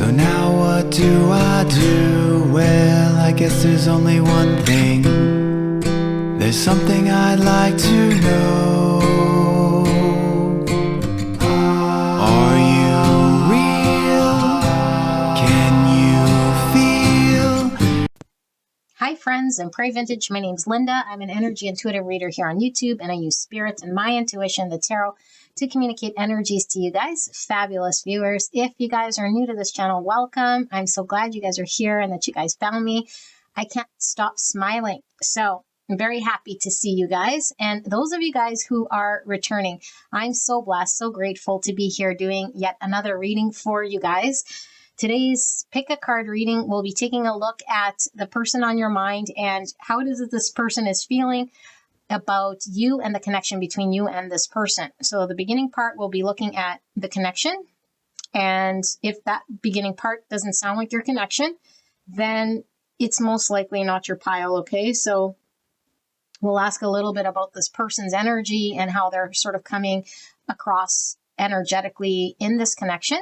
So now what do I do? Well, I guess there's only one thing. There's something I'd like to know. Are you real? Can you feel? Hi friends and Pray Vintage, my name's Linda. I'm an energy intuitive reader here on YouTube, and I use spirit and my intuition, the tarot, to communicate energies to you guys, fabulous viewers. If you guys are new to this channel, welcome. I'm so glad you guys are here and that you guys found me. I can't stop smiling. So I'm very happy to see you guys. And those of you guys who are returning, I'm so blessed, so grateful to be here doing yet another reading for you guys. Today's pick a card reading, we'll be taking a look at the person on your mind and how it is that this person is feeling about you and the connection between you and this person. So the beginning part, we'll be looking at the connection. And if that beginning part doesn't sound like your connection, then it's most likely not your pile, okay? So we'll ask a little bit about this person's energy and how they're sort of coming across energetically in this connection.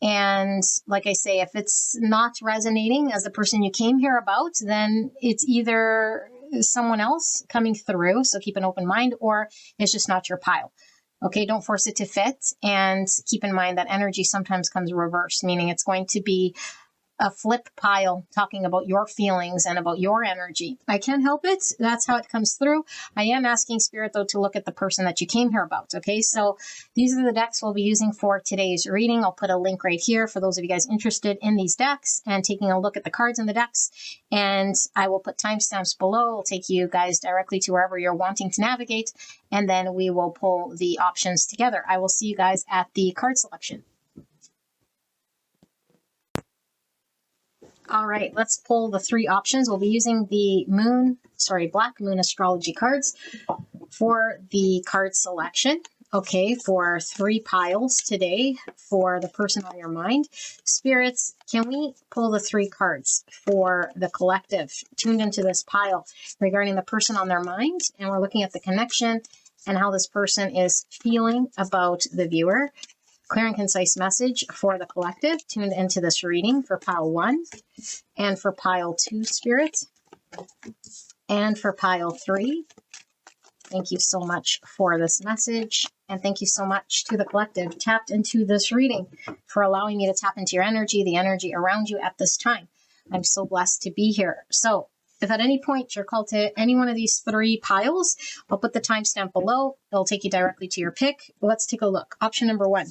And like I say, if it's not resonating as the person you came here about, then it's either someone else coming through, so keep an open mind, or it's just not your pile. Okay, don't force it to fit, and keep in mind that energy sometimes comes reversed, meaning it's going to be a flip pile talking about your feelings and about your energy. I can't help it. That's how it comes through. I am asking Spirit, though, to look at the person that you came here about. Okay, so these are the decks we'll be using for today's reading. I'll put a link right here for those of you guys interested in these decks and taking a look at the cards in the decks. And I will put timestamps below. It'll take you guys directly to wherever you're wanting to navigate. And then we will pull the options together. I will see you guys at the card selection. All right, let's pull the three options. We'll be using the Black Moon Astrology cards for the card selection. Okay, for 3 piles today for the person on your mind. Spirits, can we pull the 3 cards for the collective tuned into this pile regarding the person on their mind? And we're looking at the connection and how this person is feeling about the viewer. Clear and concise message for the collective tuned into this reading for pile 1 and for pile 2, Spirit, and for pile 3. Thank you so much for this message, and thank you so much to the collective tapped into this reading for allowing me to tap into your energy, the energy around you at this time. I'm so blessed to be here. So if at any point you're called to any one of these 3 piles, I'll put the timestamp below. It'll take you directly to your pick. Let's take a look. Option number 1.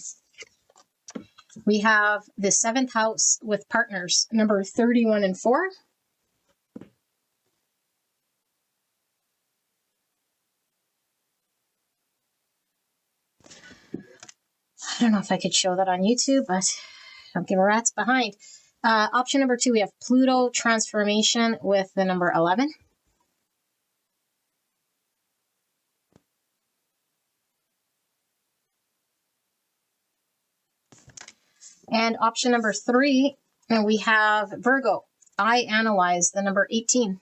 We have the 7th house with partners, number 31 and 4. I don't know if I could show that on YouTube, but don't give a rat's behind. Option number 2, we have Pluto transformation with the number 11. And option number 3, and we have Virgo. I analyze the number 18.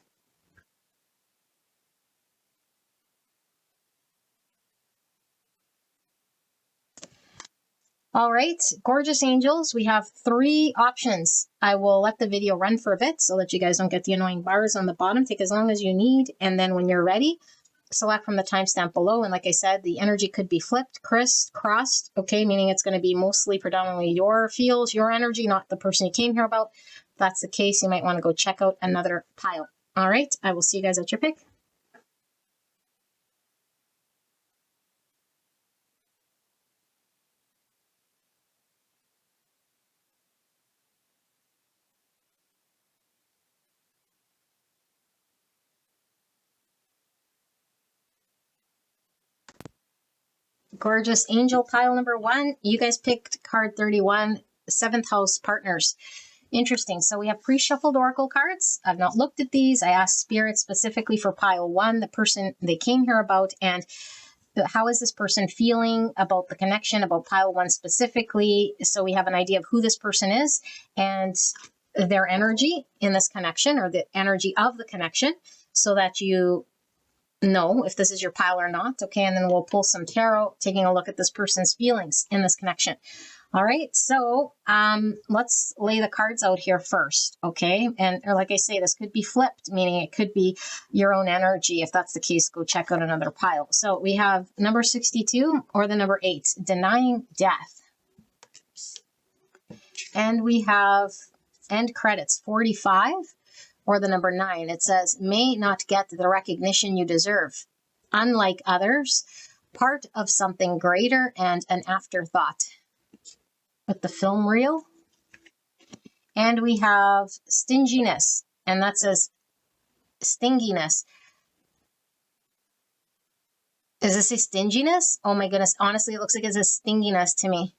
All right, gorgeous angels. We have 3 options. I will let the video run for a bit so that you guys don't get the annoying bars on the bottom. Take as long as you need. And then when you're ready, select from the timestamp below. And like I said, the energy could be flipped, crossed, okay, meaning it's going to be mostly predominantly your feels, your energy, not the person you came here about. If that's the case, you might want to go check out another pile. All right, I will see you guys at your pick. Gorgeous angel pile number 1. You guys picked card 31, 7th house partners. Interesting. So we have pre-shuffled oracle cards. I've not looked at these. I asked Spirit specifically for pile 1, the person they came here about, and how is this person feeling about the connection, about pile 1 specifically, so we have an idea of who this person is and their energy in this connection, or the energy of the connection, so that you know if this is your pile or not. Okay, and then we'll pull some tarot, taking a look at this person's feelings in this connection. All right, so let's lay the cards out here first, okay? And or like I say, this could be flipped, meaning it could be your own energy. If that's the case, go check out another pile. So we have number 62 or the number 8, denying death. And we have end credits 45 or the number 9. It says, may not get the recognition you deserve. Unlike others, part of something greater and an afterthought. With the film reel. And we have stinginess, and that says stinginess. Does it say stinginess? Oh my goodness. Honestly, it looks like it says stinginess to me.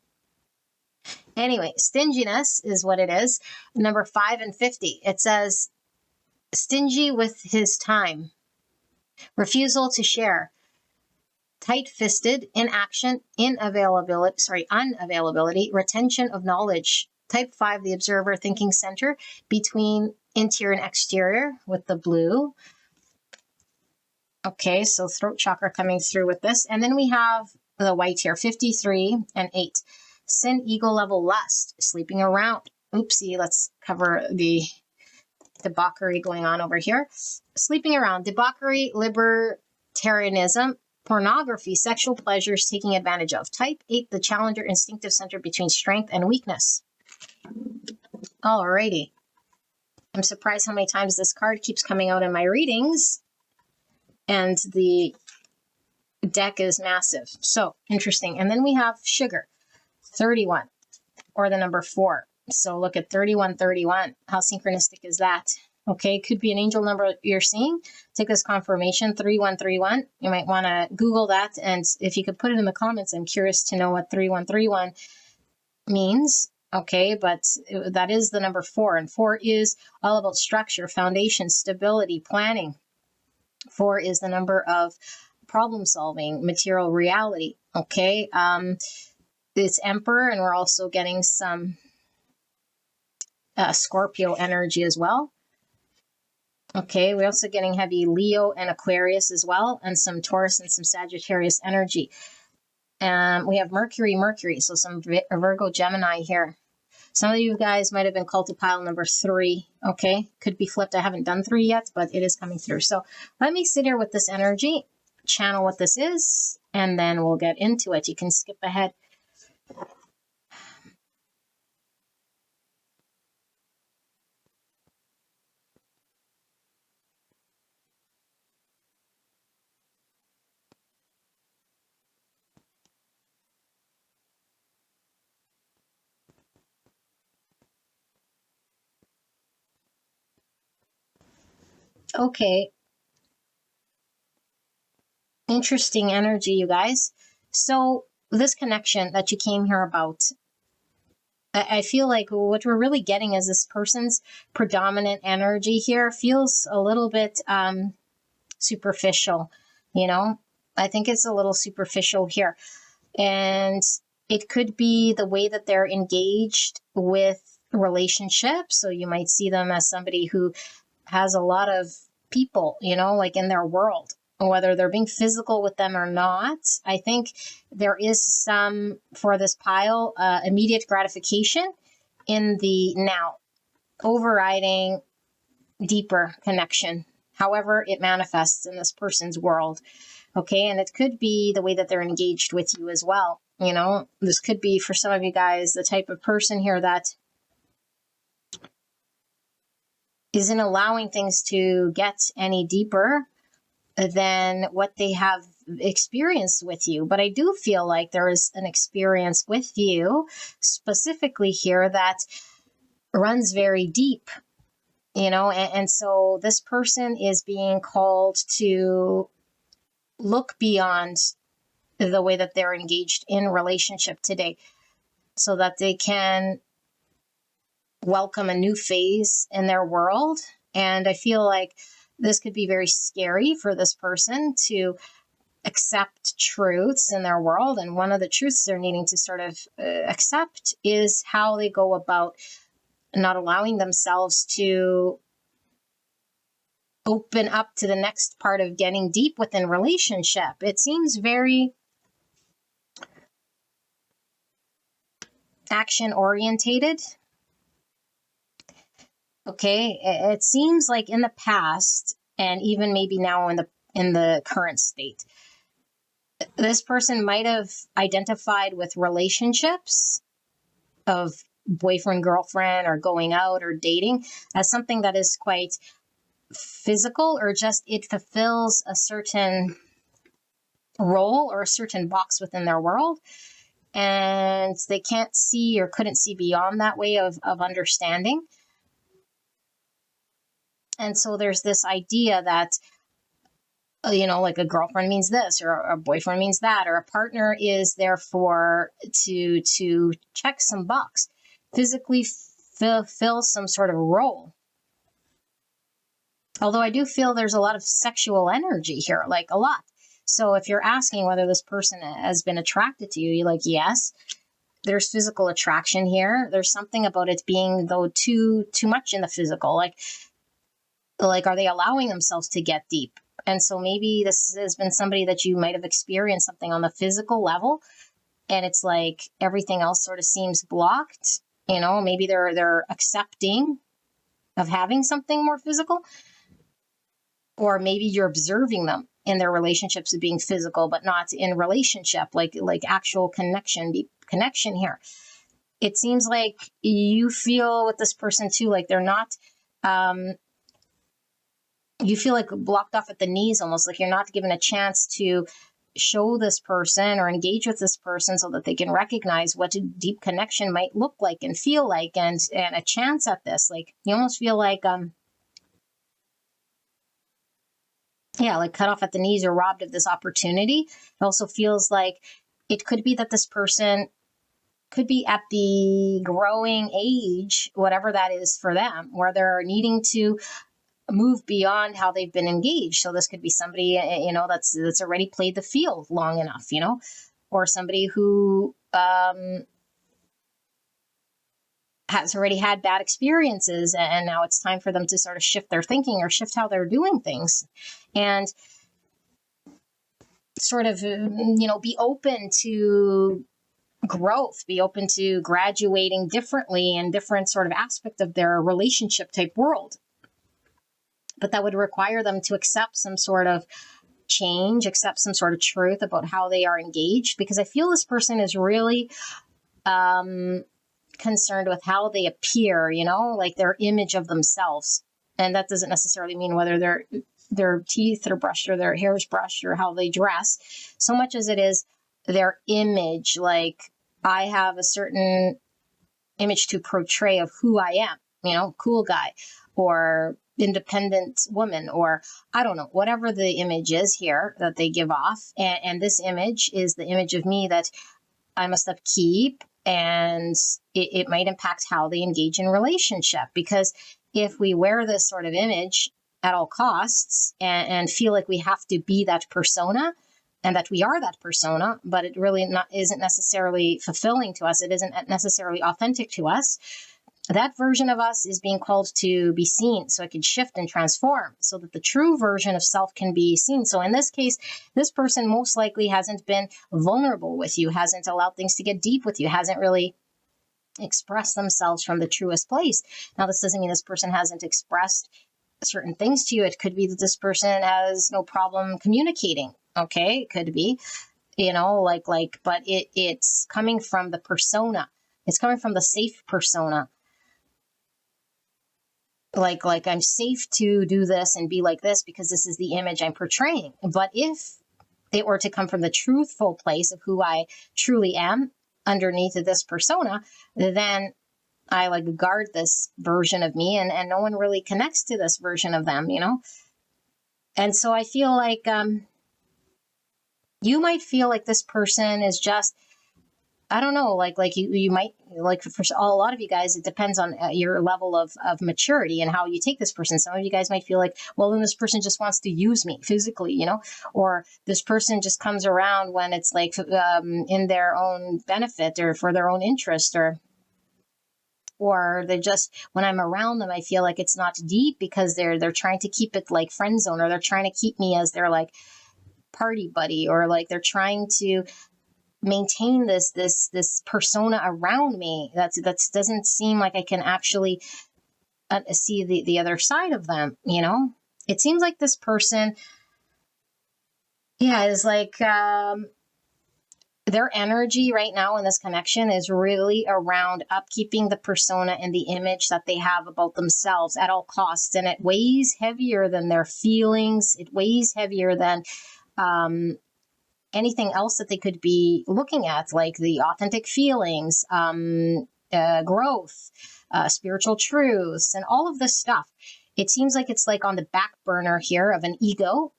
Anyway, stinginess is what it is. Number 5 and 50. It says stingy with his time. Refusal to share. Tight-fisted, inaction, unavailability, retention of knowledge. Type 5, the observer thinking center between interior and exterior with the blue. Okay, so throat chakra coming through with this. And then we have the white here, 53 and 8. Sin, ego level, lust, sleeping around. Oopsie, let's cover the debauchery going on over here. Sleeping around, debauchery, libertarianism, pornography, sexual pleasures, taking advantage of. Type 8, the challenger, instinctive center between strength and weakness. Alrighty. I'm surprised how many times this card keeps coming out in my readings. And the deck is massive. So interesting. And then we have sugar, 31, or the number 4. So look at 3131. How synchronistic is that? Okay, could be an angel number you're seeing. Take this confirmation, 3131. You might want to Google that. And if you could put it in the comments, I'm curious to know what 3131 means. Okay, but that is the number 4. And 4 is all about structure, foundation, stability, planning. 4 is the number of problem solving, material reality. Okay, it's Emperor, and we're also getting some Scorpio energy as well. Okay, we're also getting heavy Leo and Aquarius as well, and some Taurus and some Sagittarius energy. We have Mercury, so some Virgo, Gemini here. Some of you guys might have been called to pile number 3, okay? Could be flipped. I haven't done 3 yet, but it is coming through. So let me sit here with this energy, channel what this is, and then we'll get into it. You can skip ahead. Okay. Interesting energy, you guys. So this connection that you came here about, I feel like what we're really getting is this person's predominant energy here feels a little bit superficial, you know? I think it's a little superficial here. And it could be the way that they're engaged with relationships. So you might see them as somebody who has a lot of people, you know, like in their world, whether they're being physical with them or not. I think there is some, for this pile, immediate gratification in the now, overriding deeper connection, however it manifests in this person's world. Okay, and it could be the way that they're engaged with you as well. You know, this could be for some of you guys the type of person here that isn't allowing things to get any deeper than what they have experienced with you. But I do feel like there is an experience with you specifically here that runs very deep, you know, and so this person is being called to look beyond the way that they're engaged in relationship today so that they can welcome a new phase in their world. And I feel like this could be very scary for this person to accept truths in their world. And one of the truths they're needing to sort of accept is how they go about not allowing themselves to open up to the next part of getting deep within relationship. It seems very action orientated. Okay, it seems like in the past, and even maybe now in the current state, this person might have identified with relationships of boyfriend, girlfriend, or going out or dating as something that is quite physical, or just it fulfills a certain role or a certain box within their world. And they can't see or couldn't see beyond that way of understanding. And so there's this idea that, like a girlfriend means this, or a boyfriend means that, or a partner is there for to check some box, physically fill some sort of role. Although I do feel there's a lot of sexual energy here, like a lot. So if you're asking whether this person has been attracted to you, you're like, yes, there's physical attraction here. There's something about it being, though, too much in the physical. Like, are they allowing themselves to get deep? And so maybe this has been somebody that you might have experienced something on the physical level, and it's like everything else sort of seems blocked. Maybe they're accepting of having something more physical, or maybe you're observing them in their relationships of being physical, but not in relationship, like actual connection, deep connection here. It seems like you feel with this person too, like they're not, you feel like blocked off at the knees, almost like you're not given a chance to show this person or engage with this person so that they can recognize what a deep connection might look like and feel like, and a chance at this. Like you almost feel like, like cut off at the knees or robbed of this opportunity. It also feels like it could be that this person could be at the growing age, whatever that is for them, where they're needing to move beyond how they've been engaged. So this could be somebody, that's already played the field long enough, or somebody who has already had bad experiences, and now it's time for them to sort of shift their thinking or shift how they're doing things, and sort of, be open to growth, be open to graduating differently in different sort of aspect of their relationship type world. But that would require them to accept some sort of change, accept some sort of truth about how they are engaged, because I feel this person is really concerned with how they appear, like their image of themselves. And that doesn't necessarily mean whether their teeth are brushed or their hair is brushed or how they dress, so much as it is their image. Like, I have a certain image to portray of who I am, cool guy, or independent woman, or I don't know, whatever the image is here that they give off. And this image is the image of me that I must upkeep, and it might impact how they engage in relationship. Because if we wear this sort of image at all costs and feel like we have to be that persona, and that we are that persona, but it really isn't necessarily fulfilling to us, it isn't necessarily authentic to us, that version of us is being called to be seen, so it can shift and transform so that the true version of self can be seen. So in this case, this person most likely hasn't been vulnerable with you, hasn't allowed things to get deep with you, hasn't really expressed themselves from the truest place. Now, this doesn't mean this person hasn't expressed certain things to you. It could be that this person has no problem communicating. Okay, it could be, but it's coming from the persona. It's coming from the safe persona. Like I'm safe to do this and be like this because this is the image I'm portraying. But if it were to come from the truthful place of who I truly am underneath of this persona, then I guard this version of me, and no one really connects to this version of them, And so I feel like you might feel like this person is just, I don't know, like you might, like for a lot of you guys, it depends on your level of maturity and how you take this person. Some of you guys might feel like, well, then this person just wants to use me physically, or this person just comes around when it's like in their own benefit or for their own interest, or they just, when I'm around them, I feel like it's not deep because they're trying to keep it like friend zone, or they're trying to keep me as their like party buddy, or like they're trying to maintain this persona around me that doesn't seem like I can actually see the other side of them. It seems like this person, yeah, is like their energy right now in this connection is really around upkeeping the persona and the image that they have about themselves at all costs. And it weighs heavier than their feelings. It weighs heavier than anything else that they could be looking at, like the authentic feelings, growth, spiritual truths, and all of this stuff. It seems like it's like on the back burner here of an ego,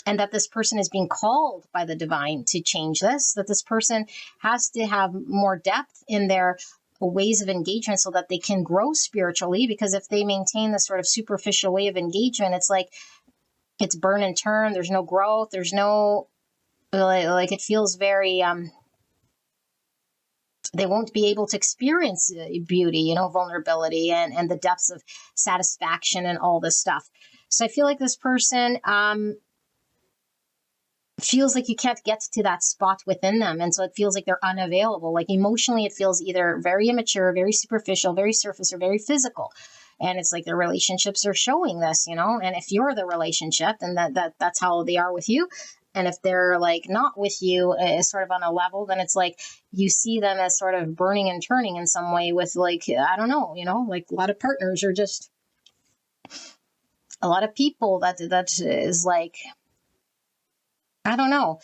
and that this person is being called by the divine to change this, that this person has to have more depth in their ways of engagement so that they can grow spiritually. Because if they maintain this sort of superficial way of engagement, it's like it's burn and turn. There's no growth. There's no, like it feels very, they won't be able to experience beauty, vulnerability and the depths of satisfaction and all this stuff. So I feel like this person, feels like you can't get to that spot within them. And so it feels like they're unavailable. Like emotionally, it feels either very immature, very superficial, very surface, or very physical. And it's like the relationships are showing this, and if you're the relationship, then that's how they are with you. And if they're like not with you sort of on a level, then it's like you see them as sort of burning and turning in some way with like, I don't know, like a lot of partners are just a lot of people that is like, I don't know.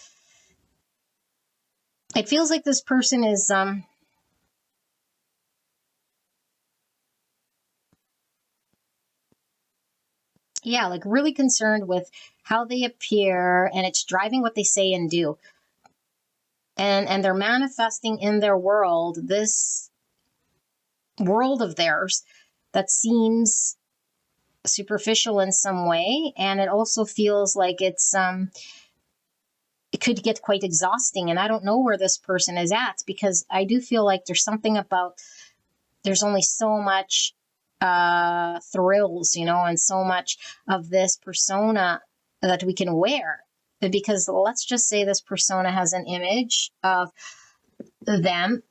It feels like this person is like really concerned with how they appear, and it's driving what they say and do. And they're manifesting in their world this world of theirs that seems superficial in some way, and it also feels like it could get quite exhausting. And I don't know where this person is at, because I do feel like there's something about, there's only so much thrills, and so much of this persona that we can wear. Because let's just say this persona has an image of them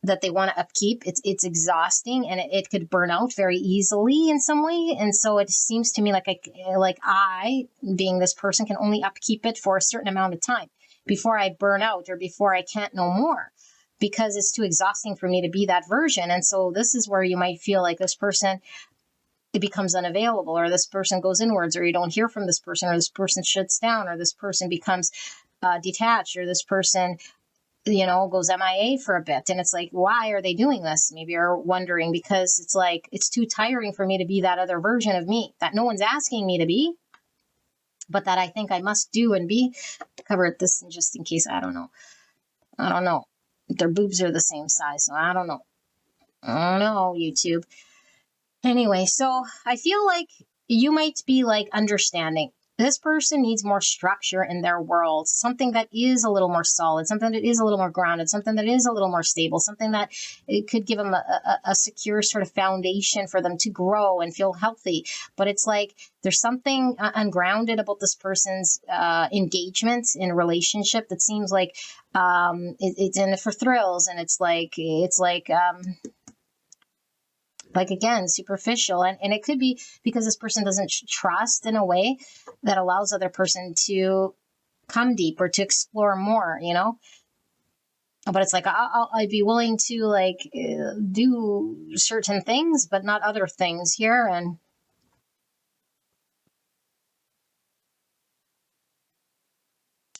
that they want to upkeep. It's exhausting, and it could burn out very easily in some way. And so it seems to me like I, being this person, can only upkeep it for a certain amount of time before I burn out or before I can't no more, because it's too exhausting for me to be that version. And so this is where you might feel like this person, it becomes unavailable, or this person goes inwards, or you don't hear from this person, or this person shuts down, or this person becomes detached, or this person goes MIA for a bit. And it's like, why are they doing this? Maybe you're wondering, because it's like, it's too tiring for me to be that other version of me that no one's asking me to be, but that I think I must do and be. Cover this just in case. I don't know. Their boobs are the same size, so I don't know, YouTube. Anyway, so I feel like you might be like understanding this person needs more structure in their world, something that is a little more solid, something that is a little more grounded, something that is a little more stable, something that it could give them a secure sort of foundation for them to grow and feel healthy. But it's like there's something ungrounded about this person's engagement in a relationship that seems like it's in it for thrills, and it's like again, superficial. And it could be because this person doesn't trust in a way that allows other person to come deep or to explore more, but it's like, I'd be willing to like do certain things, but not other things here. And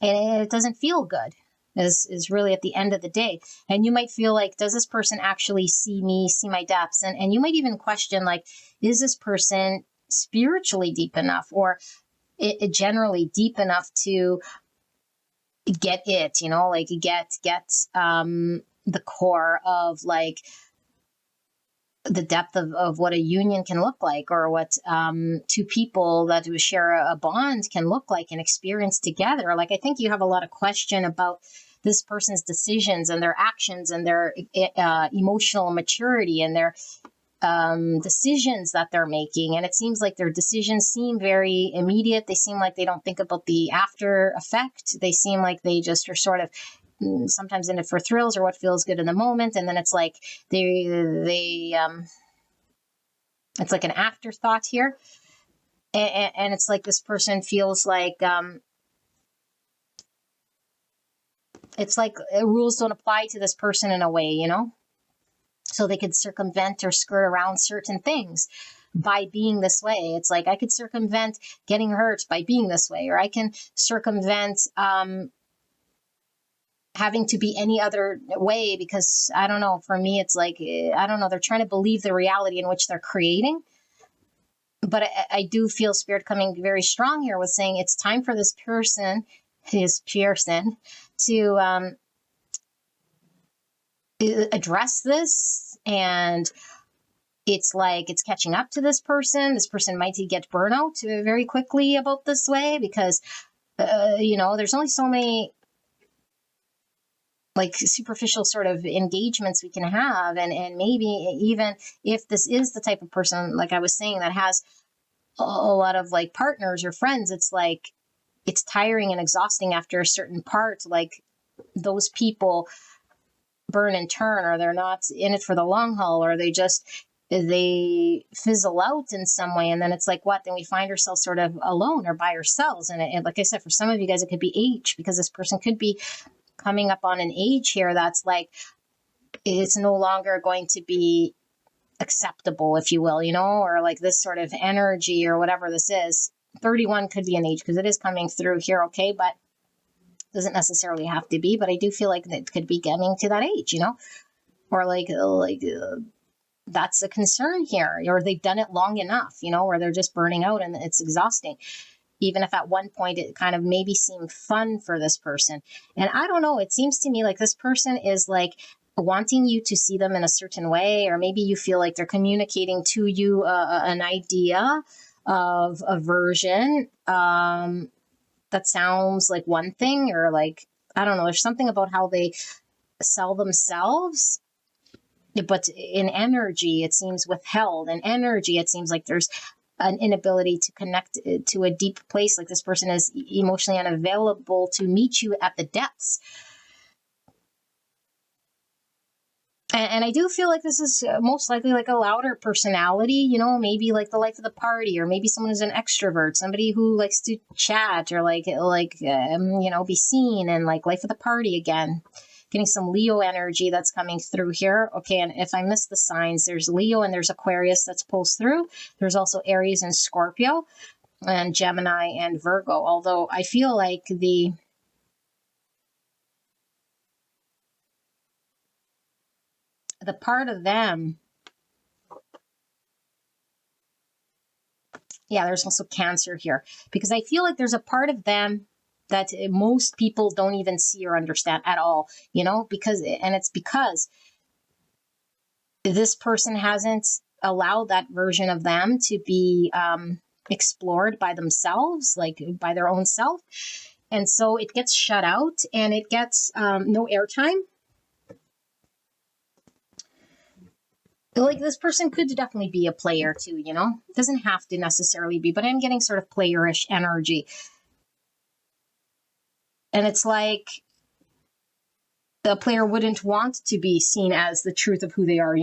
it doesn't feel good, is really at the end of the day. And you might feel like, does this person actually see me, see my depths? And you might even question, like, is this person spiritually deep enough, or it generally deep enough to get it, like get the core of like the depth of what a union can look like, or what two people that share a bond can look like and experience together. Like, I think you have a lot of question about this person's decisions and their actions and their emotional maturity and their decisions that they're making. And it seems like their decisions seem very immediate. They seem like they don't think about the after effect. They seem like they just are sort of sometimes in it for thrills or what feels good in the moment. And then it's like it's like an afterthought here. And it's like this person feels like, it's like rules don't apply to this person in a way, you know? So they could circumvent or skirt around certain things by being this way. It's like I could circumvent getting hurt by being this way, or I can circumvent having to be any other way because, I don't know, for me, it's like, I don't know, they're trying to believe the reality in which they're creating. But I do feel Spirit coming very strong here with saying it's time for this person, to address this. And it's like it's catching up to this person. This person might get burnout very quickly about this way because, there's only so many like superficial sort of engagements we can have. And maybe even if this is the type of person, like I was saying, that has a lot of like partners or friends, it's like it's tiring and exhausting after a certain part. Like those people burn and turn, or they're not in it for the long haul, or they fizzle out in some way. And then it's like, what? Then we find ourselves sort of alone or by ourselves. And like I said, for some of you guys, it could be age, because this person could be coming up on an age here that's like, it's no longer going to be acceptable, if you will, or like this sort of energy or whatever this is. 31 could be an age because it is coming through here. Okay. But doesn't necessarily have to be, but I do feel like it could be getting to that age, or like that's a concern here, or they've done it long enough, where they're just burning out and it's exhausting. Even if at one point it kind of maybe seemed fun for this person. And I don't know, it seems to me like this person is like wanting you to see them in a certain way, or maybe you feel like they're communicating to you an idea of a version that sounds like one thing, or like, I don't know, there's something about how they sell themselves, but in energy, it seems withheld. In energy, it seems like there's an inability to connect to a deep place. Like this person is emotionally unavailable to meet you at the depths. And I do feel like this is most likely like a louder personality, maybe like the life of the party, or maybe someone who's an extrovert, somebody who likes to chat, or be seen, and like life of the party again. Getting some Leo energy that's coming through here. Okay, and if I miss the signs, there's Leo and there's Aquarius that's pulls through. There's also Aries and Scorpio and Gemini and Virgo. Although I feel like the part of them, yeah, there's also Cancer here, because I feel like there's a part of them that most people don't even see or understand at all, because this person hasn't allowed that version of them to be explored by themselves, like by their own self. And so it gets shut out and it gets no airtime. Like this person could definitely be a player too, It doesn't have to necessarily be, but I'm getting sort of playerish energy. And it's like the player wouldn't want to be seen as the truth of who they are,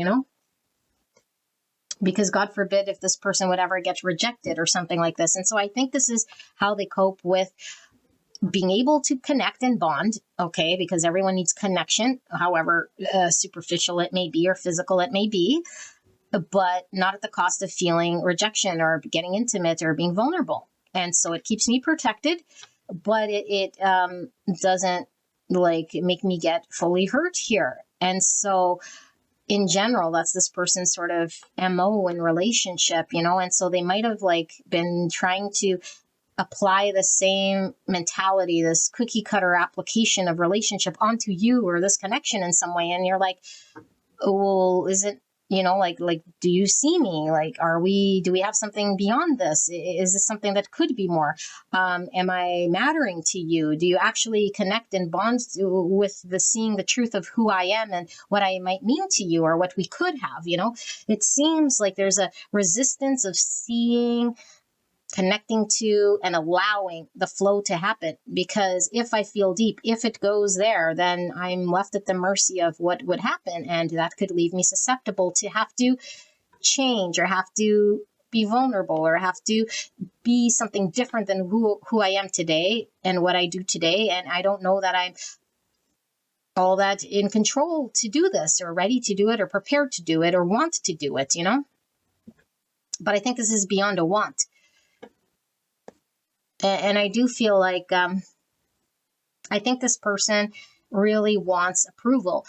because God forbid if this person would ever get rejected or something like this. And so I think this is how they cope with being able to connect and bond, okay, because everyone needs connection, however superficial it may be or physical it may be, but not at the cost of feeling rejection or getting intimate or being vulnerable. And so it keeps me protected, but it doesn't like make me get fully hurt here. And so in general, that's this person's sort of MO in relationship, and so they might have like been trying to apply the same mentality, this cookie cutter application of relationship onto you or this connection in some way. And you're like, oh, well, is it, like, do you see me? Like, do we have something beyond this? Is this something that could be more? Am I mattering to you? Do you actually connect and bond with seeing the truth of who I am and what I might mean to you, or what we could have, It seems like there's a resistance of seeing connecting to and allowing the flow to happen. Because if I feel deep, if it goes there, then I'm left at the mercy of what would happen. And that could leave me susceptible to have to change or have to be vulnerable or have to be something different than who I am today and what I do today. And I don't know that I'm all that in control to do this or ready to do it or prepared to do it or want to do it, you know? But I think this is beyond a want. And I do feel like I think this person really wants approval.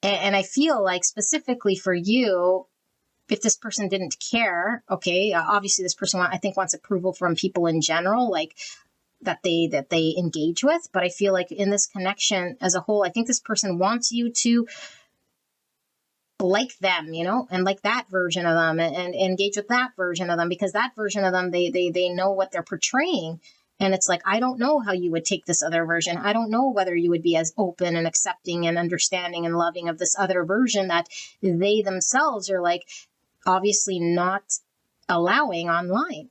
And I feel like specifically for you, if this person didn't care, okay, obviously this person I think wants approval from people in general, like that they engage with. But I feel like in this connection as a whole, I think this person wants you to like them, you know, and like that version of them and engage with that version of them, because that version of them, they know what they're portraying. And it's like, I don't know how you would take this other version. I don't know whether you would be as open and accepting and understanding and loving of this other version that they themselves are like obviously not allowing online.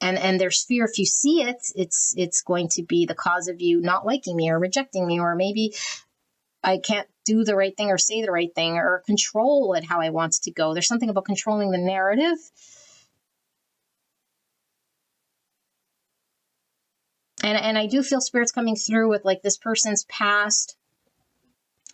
And there's fear if you see it, it's going to be the cause of you not liking me or rejecting me, or maybe I can't do the right thing or say the right thing or control it how I want it to go. There's something about controlling the narrative. And I do feel spirits coming through with like this person's past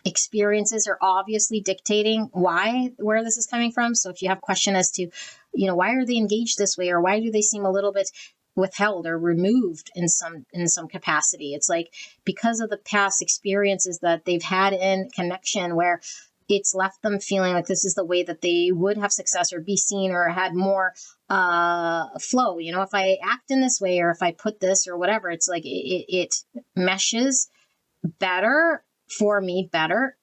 experiences are obviously dictating where this is coming from. So if you have question as to, you know, why are they engaged this way, or why do they seem a little bit withheld or removed in some capacity, it's like because of the past experiences that they've had in connection where it's left them feeling like this is the way that they would have success or be seen or had more flow. You know, if I act in this way or if I put this or whatever, it's like it meshes better for me, better,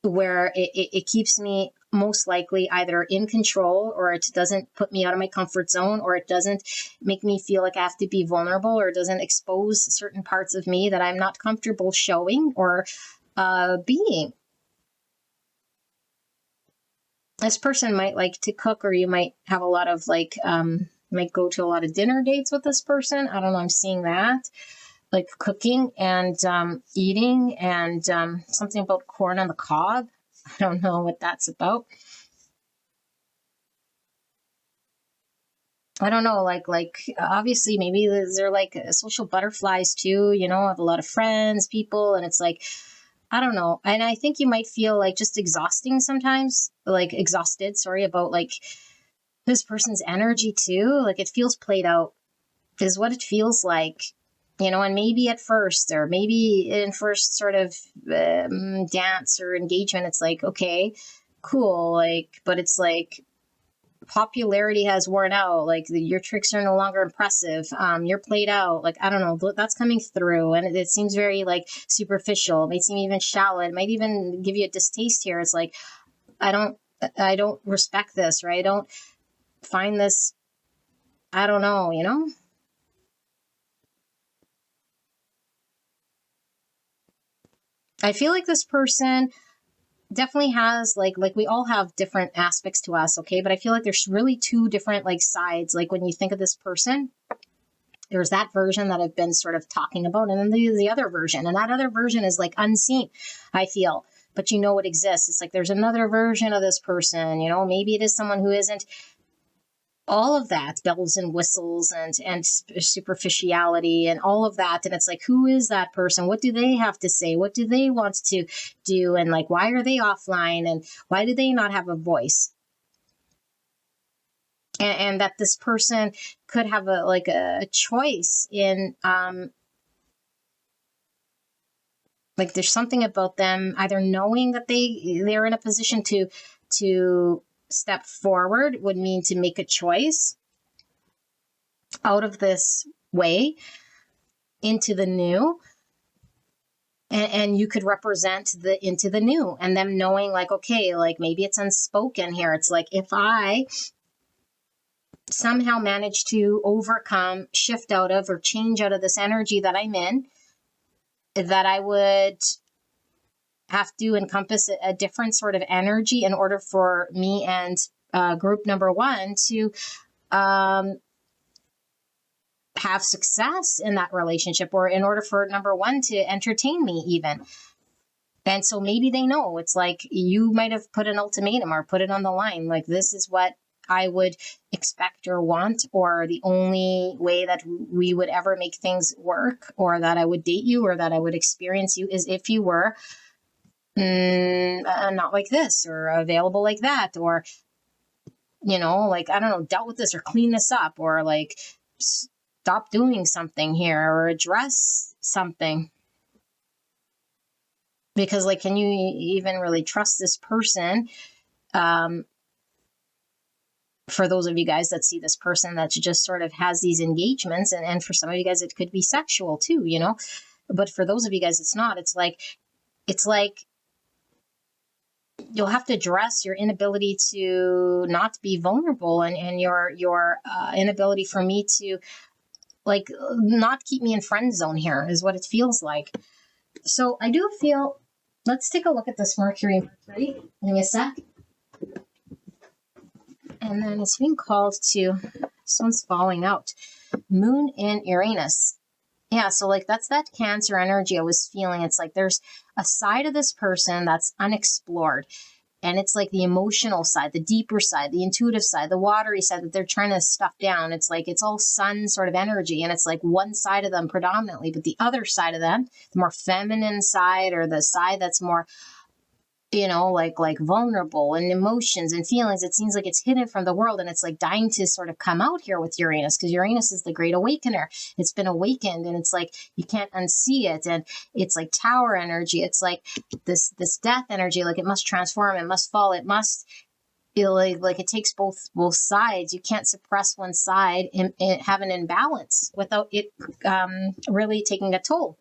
where it keeps me most likely either in control, or it doesn't put me out of my comfort zone, or it doesn't make me feel like I have to be vulnerable, or it doesn't expose certain parts of me that I'm not comfortable showing or being. This person might like to cook, or you might have a lot of like, might go to a lot of dinner dates with this person. I don't know. I'm seeing that. Like cooking and eating and something about corn on the cob. I don't know what that's about. I don't know, like obviously maybe they're like social butterflies too, you know, have a lot of friends, people, and it's like, I don't know. And I think you might feel like just exhausting sometimes, like exhausted, sorry, about like this person's energy too. Like it feels played out is what it feels like, you know, and maybe at first, or maybe in first sort of dance or engagement, it's like, okay, cool. Like, but it's like, popularity has worn out, like your tricks are no longer impressive, you're played out, like I don't know, that's coming through, and it seems very like superficial, it may seem even shallow, it might even give you a distaste here. It's like I don't respect this, or I don't find this, I don't know, you know. I feel like this person definitely has like we all have different aspects to us, okay, but I feel like there's really two different like sides. Like when you think of this person, there's that version that I've been sort of talking about, and then the other version, and that other version is like unseen, I feel, but you know it exists. It's like there's another version of this person, you know, maybe it is someone who isn't all of that bells and whistles and superficiality and all of that, and it's like, who is that person, what do they have to say, what do they want to do, and like why are they offline, and why do they not have a voice, and that this person could have a choice in like there's something about them either knowing that they're in a position to step forward, would mean to make a choice out of this way into the new, and you could represent the into the new, and them knowing like, okay, like maybe it's unspoken here, it's like if I somehow manage to overcome, shift out of, or change out of this energy that I'm in, that I would have to encompass a different sort of energy in order for me and group number one to have success in that relationship, or in order for number one to entertain me even. And so maybe they know, it's like you might have put an ultimatum or put it on the line, like, this is what I would expect or want, or the only way that we would ever make things work, or that I would date you, or that I would experience you, is if you were not like this, or available like that, or, like, I don't know, dealt with this, or clean this up, or like stop doing something here, or address something. Because, like, can you even really trust this person? For those of you guys that see this person that just sort of has these engagements, and for some of you guys it could be sexual too, but for those of you guys it's not. It's like you'll have to address your inability to not be vulnerable, and your inability for me to, like, not keep me in friend zone here, is what it feels like. So I do feel, let's take a look at this Mercury. Give me a sec. And then it's being called to, this one's falling out, Moon in Uranus. Yeah, so like that's that Cancer energy I was feeling. It's like there's a side of this person that's unexplored. And it's like the emotional side, the deeper side, the intuitive side, the watery side that they're trying to stuff down. It's like it's all sun sort of energy. And it's like one side of them predominantly, but the other side of them, the more feminine side, or the side that's more, like vulnerable and emotions and feelings, it seems like it's hidden from the world, and it's like dying to sort of come out here with Uranus, because Uranus is the great awakener. It's been awakened, and it's like you can't unsee it. And it's like tower energy. It's like this death energy, like it must transform, it must fall, it must feel like it takes both sides. You can't suppress one side and have an imbalance without it really taking a toll.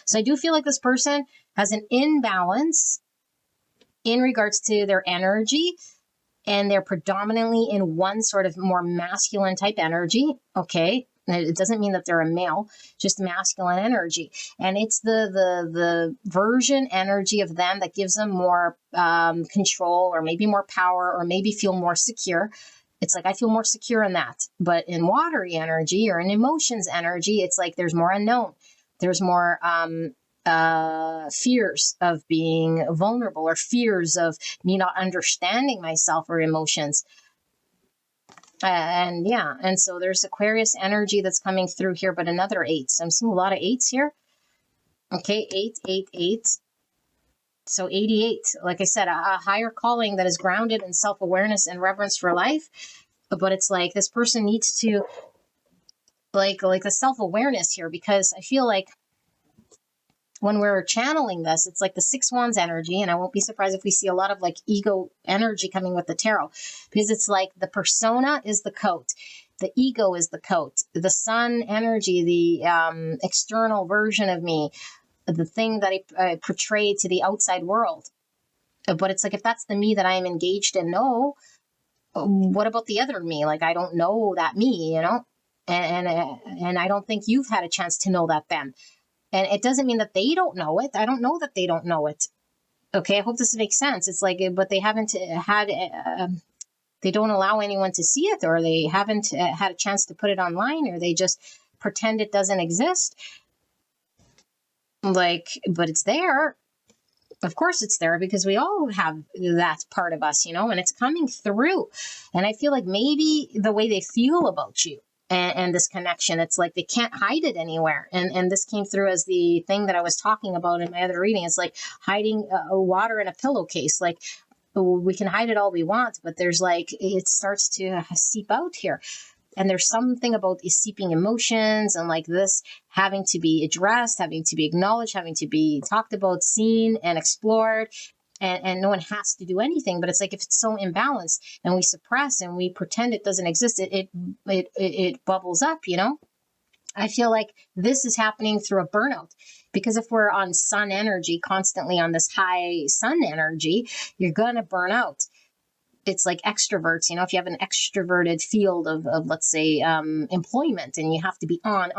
So I do feel like this person has an imbalance in regards to their energy, and they're predominantly in one sort of more masculine type energy. Okay. It doesn't mean that they're a male, just masculine energy. And it's the version energy of them that gives them more control, or maybe more power, or maybe feel more secure. It's like, I feel more secure in that. But in watery energy, or in emotions energy, it's like there's more unknown. There's more fears of being vulnerable, or fears of me not understanding myself or emotions. And so there's Aquarius energy that's coming through here, but another 8. So I'm seeing a lot of 8s here. Okay, 8. So 88, like I said, a higher calling that is grounded in self-awareness and reverence for life. But it's like this person needs to, like the self-awareness here, because I feel like when we're channeling this, it's like the 6 wands energy. And I won't be surprised if we see a lot of like ego energy coming with the tarot, because it's like the persona is the coat. The ego is the coat. The sun energy, the external version of me, the thing that I portray to the outside world. But it's like, if that's the me that I am engaged in, no, what about the other me? Like, I don't know that me, and I don't think you've had a chance to know that them. And it doesn't mean that they don't know it. I don't know that they don't know it. Okay, I hope this makes sense. It's like, but they haven't had, they don't allow anyone to see it, or they haven't had a chance to put it online, or they just pretend it doesn't exist. Like, but it's there. Of course it's there, because we all have that part of us, and it's coming through. And I feel like maybe the way they feel about you, and this connection, it's like they can't hide it anywhere. And this came through as the thing that I was talking about in my other reading. It's like hiding water in a pillowcase. Like, we can hide it all we want, but there's like, it starts to seep out here. And there's something about these seeping emotions, and like this having to be addressed, having to be acknowledged, having to be talked about, seen, and explored. And no one has to do anything, but it's like, if it's so imbalanced and we suppress and we pretend it doesn't exist, it bubbles up, I feel like this is happening through a burnout, because if we're on sun energy, constantly on this high sun energy, you're going to burn out. it's like extroverts, you know, if you have an extroverted field of let's say, employment, and you have to be on,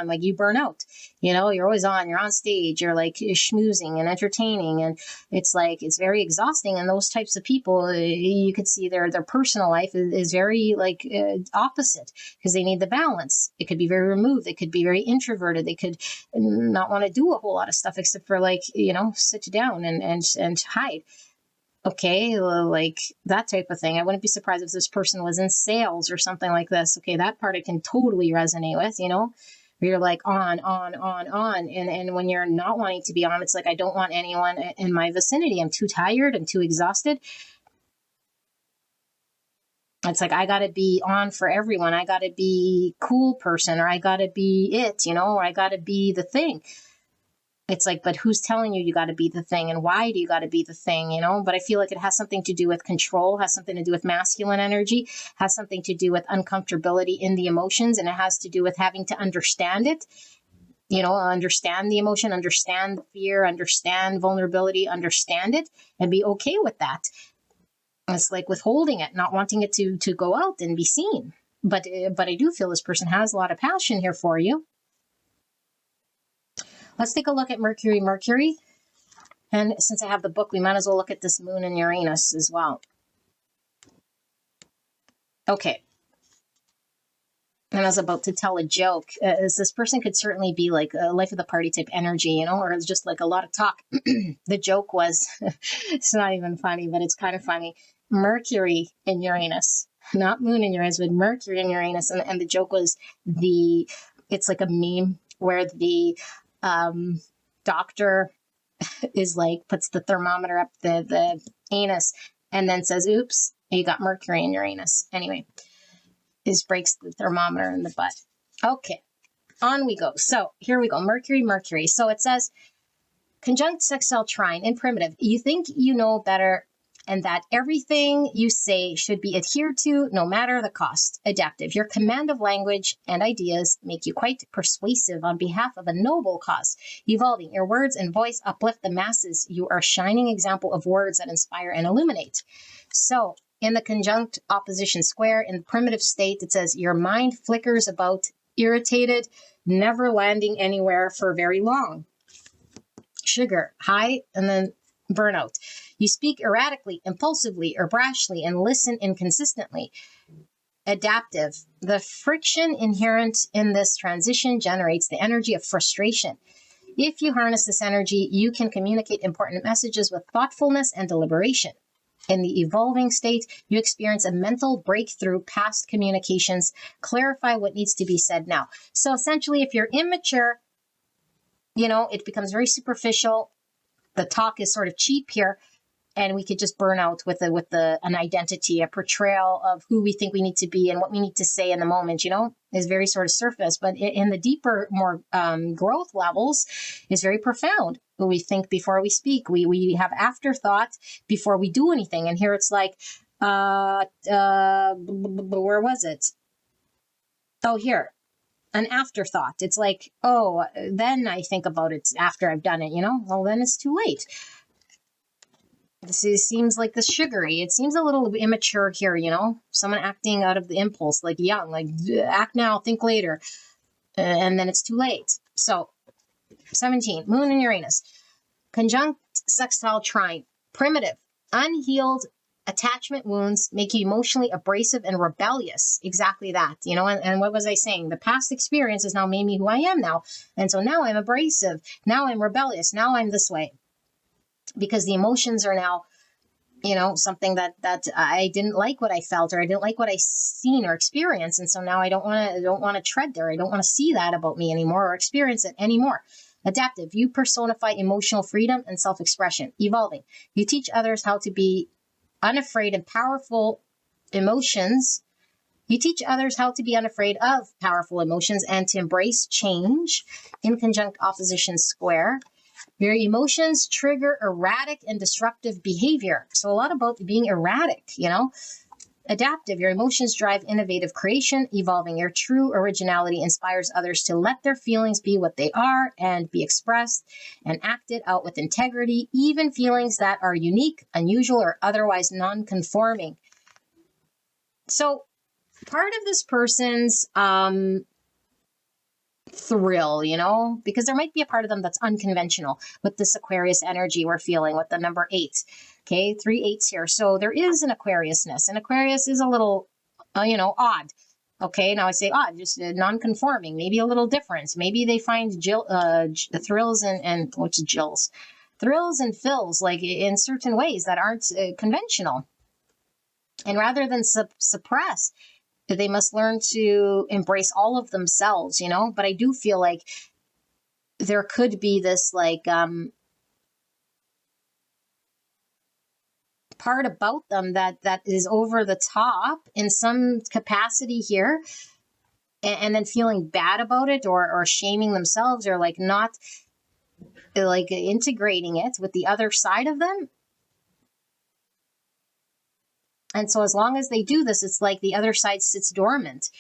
like you burn out, you know, you're always on, you're on stage, you're like schmoozing and entertaining. And it's like, it's very exhausting. And those types of people, you could see their personal life is very like opposite, because they need the balance. It could be very removed. They could be very introverted. They could not want to do a whole lot of stuff except for like, you know, sit down and hide. Okay, like that type of thing. I wouldn't be surprised if this person was in sales or something like this. Okay, that part I can totally resonate with, you know, where you're like on. And when you're not wanting to be on, it's like, I don't want anyone in my vicinity. I'm too tired. I'm too exhausted. It's like, I got to be on for everyone. I got to be cool person, or I got to be it, you know, or I got to be the thing. It's like, but who's telling you got to be the thing, and why do you got to be the thing, you know? But I feel like it has something to do with control, has something to do with masculine energy, has something to do with uncomfortability in the emotions, and it has to do with having to understand it, you know, understand the emotion, understand the fear, understand vulnerability, understand it, and be okay with that. It's like withholding it, not wanting it to go out and be seen. But I do feel this person has a lot of passion here for you. Let's take a look at Mercury. And since I have the book, we might as well look at this moon and Uranus as well. Okay. And I was about to tell a joke. As this person could certainly be like a life of the party type energy, you know, or it's just like a lot of talk. The joke was, it's not even funny, but it's kind of funny. Mercury and Uranus, not moon and Uranus, but Mercury and Uranus. And the joke was it's like a meme where the doctor is like, puts the thermometer up the anus and then says, oops, you got Mercury and Uranus. Anyway, this breaks the thermometer in the butt. Okay, on we go. So here we go. Mercury. So it says, conjunct sextile trine in primitive. You think you know better, and that everything you say should be adhered to no matter the cost. Adaptive. Your command of language and ideas make you quite persuasive on behalf of a noble cause. Evolving. Your words and voice uplift the masses. You are a shining example of words that inspire and illuminate. So in the conjunct opposition square, in the primitive state, it says your mind flickers about, irritated, never landing anywhere for very long. Sugar, high, and then burnout. You speak erratically, impulsively, or brashly, and listen inconsistently. Adaptive. The friction inherent in this transition generates the energy of frustration. If you harness this energy, you can communicate important messages with thoughtfulness and deliberation. In the evolving state, you experience a mental breakthrough past communications, clarify what needs to be said now. So essentially, if you're immature, you know, it becomes very superficial. The talk is sort of cheap here, and we could just burn out with an identity, a portrayal of who we think we need to be and what we need to say in the moment, you know, is very sort of surface. But in the deeper, more growth levels, is very profound. We think before we speak. We have afterthought before we do anything. And here it's like, where was it? Oh, here. An afterthought. It's like, oh, then I think about it after I've done it, you know? Well, then it's too late. This seems like the sugary. It seems a little immature here, you know? Someone acting out of the impulse, like young, like act now, think later. And then it's too late. So, 17, Moon and Uranus. Conjunct sextile trine. Primitive. Unhealed attachment wounds make you emotionally abrasive and rebellious. Exactly that, you know, and what was I saying? The past experience has now made me who I am now. And so now I'm abrasive. Now I'm rebellious. Now I'm this way. Because the emotions are now, you know, something that I didn't like what I felt, or I didn't like what I seen or experienced. And so now I don't want to tread there. I don't want to see that about me anymore or experience it anymore. Adaptive. You personify emotional freedom and self-expression. Evolving. You teach others how to be unafraid and powerful emotions. You teach others how to be unafraid of powerful emotions and to embrace change. In conjunct opposition square. Your emotions trigger erratic and disruptive behavior. So a lot about being erratic, you know. Adaptive. Your emotions drive innovative creation. Evolving. Your true originality inspires others to let their feelings be what they are and be expressed and acted out with integrity, even feelings that are unique, unusual, or otherwise non-conforming. So part of this person's thrill, because there might be a part of them that's unconventional with this Aquarius energy we're feeling with the number 8. Okay, 3 8s here. So there is an Aquariusness, and Aquarius is a little, odd. Okay, now I say odd, just non-conforming, maybe a little different. Maybe they find thrills and what's Jills? Thrills and fills, like in certain ways that aren't conventional. And rather than suppress, they must learn to embrace all of themselves, But I do feel like there could be this part about them that is over the top in some capacity here, and then feeling bad about it or shaming themselves or not integrating it with the other side of them. And so as long as they do this, it's like the other side sits dormant.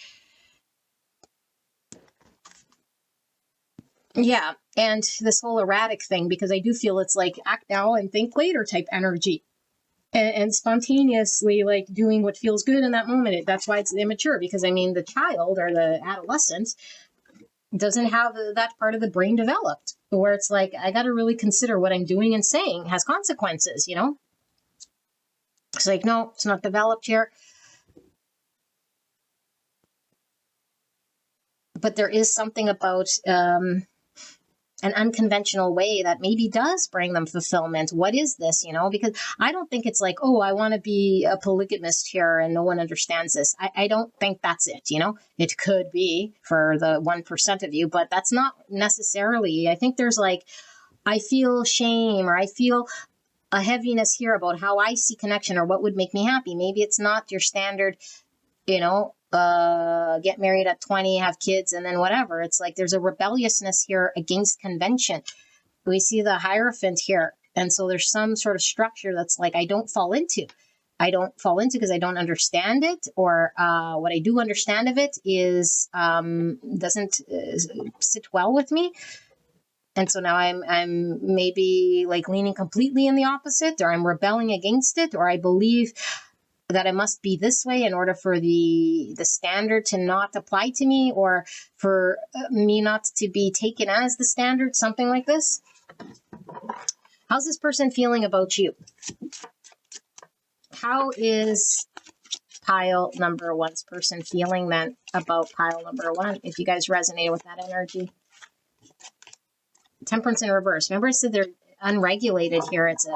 Yeah. And this whole erratic thing, because I do feel it's like act now and think later type energy. And spontaneously doing what feels good in that moment. That's why it's immature, because the child or the adolescent doesn't have that part of the brain developed, where it's like, I got to really consider what I'm doing and saying has consequences, It's like, no, it's not developed here. But there is something about an unconventional way that maybe does bring them fulfillment. What is this, Because I don't think it's like, oh, I want to be a polygamist here and no one understands this. I don't think that's it, It could be for the 1% of you, but that's not necessarily. I think there's I feel shame, or I feel a heaviness here about how I see connection or what would make me happy. Maybe it's not your standard, get married at 20, have kids, and then whatever. It's like there's a rebelliousness here against convention. We see the Hierophant here. And so there's some sort of structure that's like, I don't fall into. I don't fall into because I don't understand it, or what I do understand of it is doesn't sit well with me. And so now I'm maybe leaning completely in the opposite, or I'm rebelling against it, or I believe that it must be this way in order for the standard to not apply to me, or for me not to be taken as the standard, something like this. How's this person feeling about you? How is pile number 1's person feeling then about pile number 1, if you guys resonate with that energy? Temperance in reverse. Remember I said they're unregulated here. It's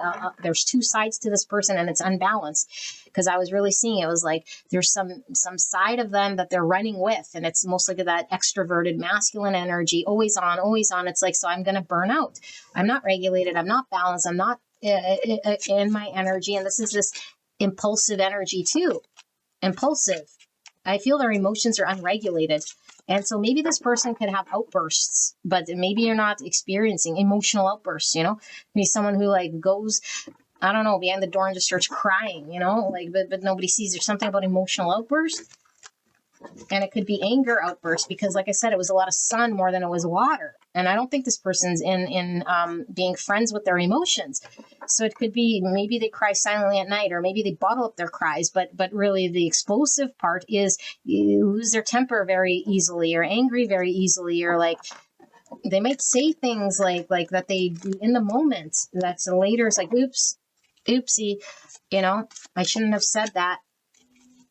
there's 2 sides to this person, and it's unbalanced, because I was really seeing it was like there's some side of them that they're running with, and it's most like that extroverted masculine energy, always on. It's like, so I'm going to burn out. I'm not regulated. I'm not balanced. I'm not in my energy. And this is this impulsive energy too. Impulsive. I feel their emotions are unregulated. And so maybe this person could have outbursts, but maybe you're not experiencing emotional outbursts, Maybe someone who goes, I don't know, behind the door and just starts crying, but nobody sees. There's something about emotional outbursts. And it could be anger outbursts, because like I said, it was a lot of sun more than it was water. And I don't think this person's in being friends with their emotions. So it could be maybe they cry silently at night, or maybe they bottle up their cries. But really the explosive part is you lose their temper very easily, or angry very easily, or they might say things like that they do in the moment. That's later. It's like, oopsie, I shouldn't have said that.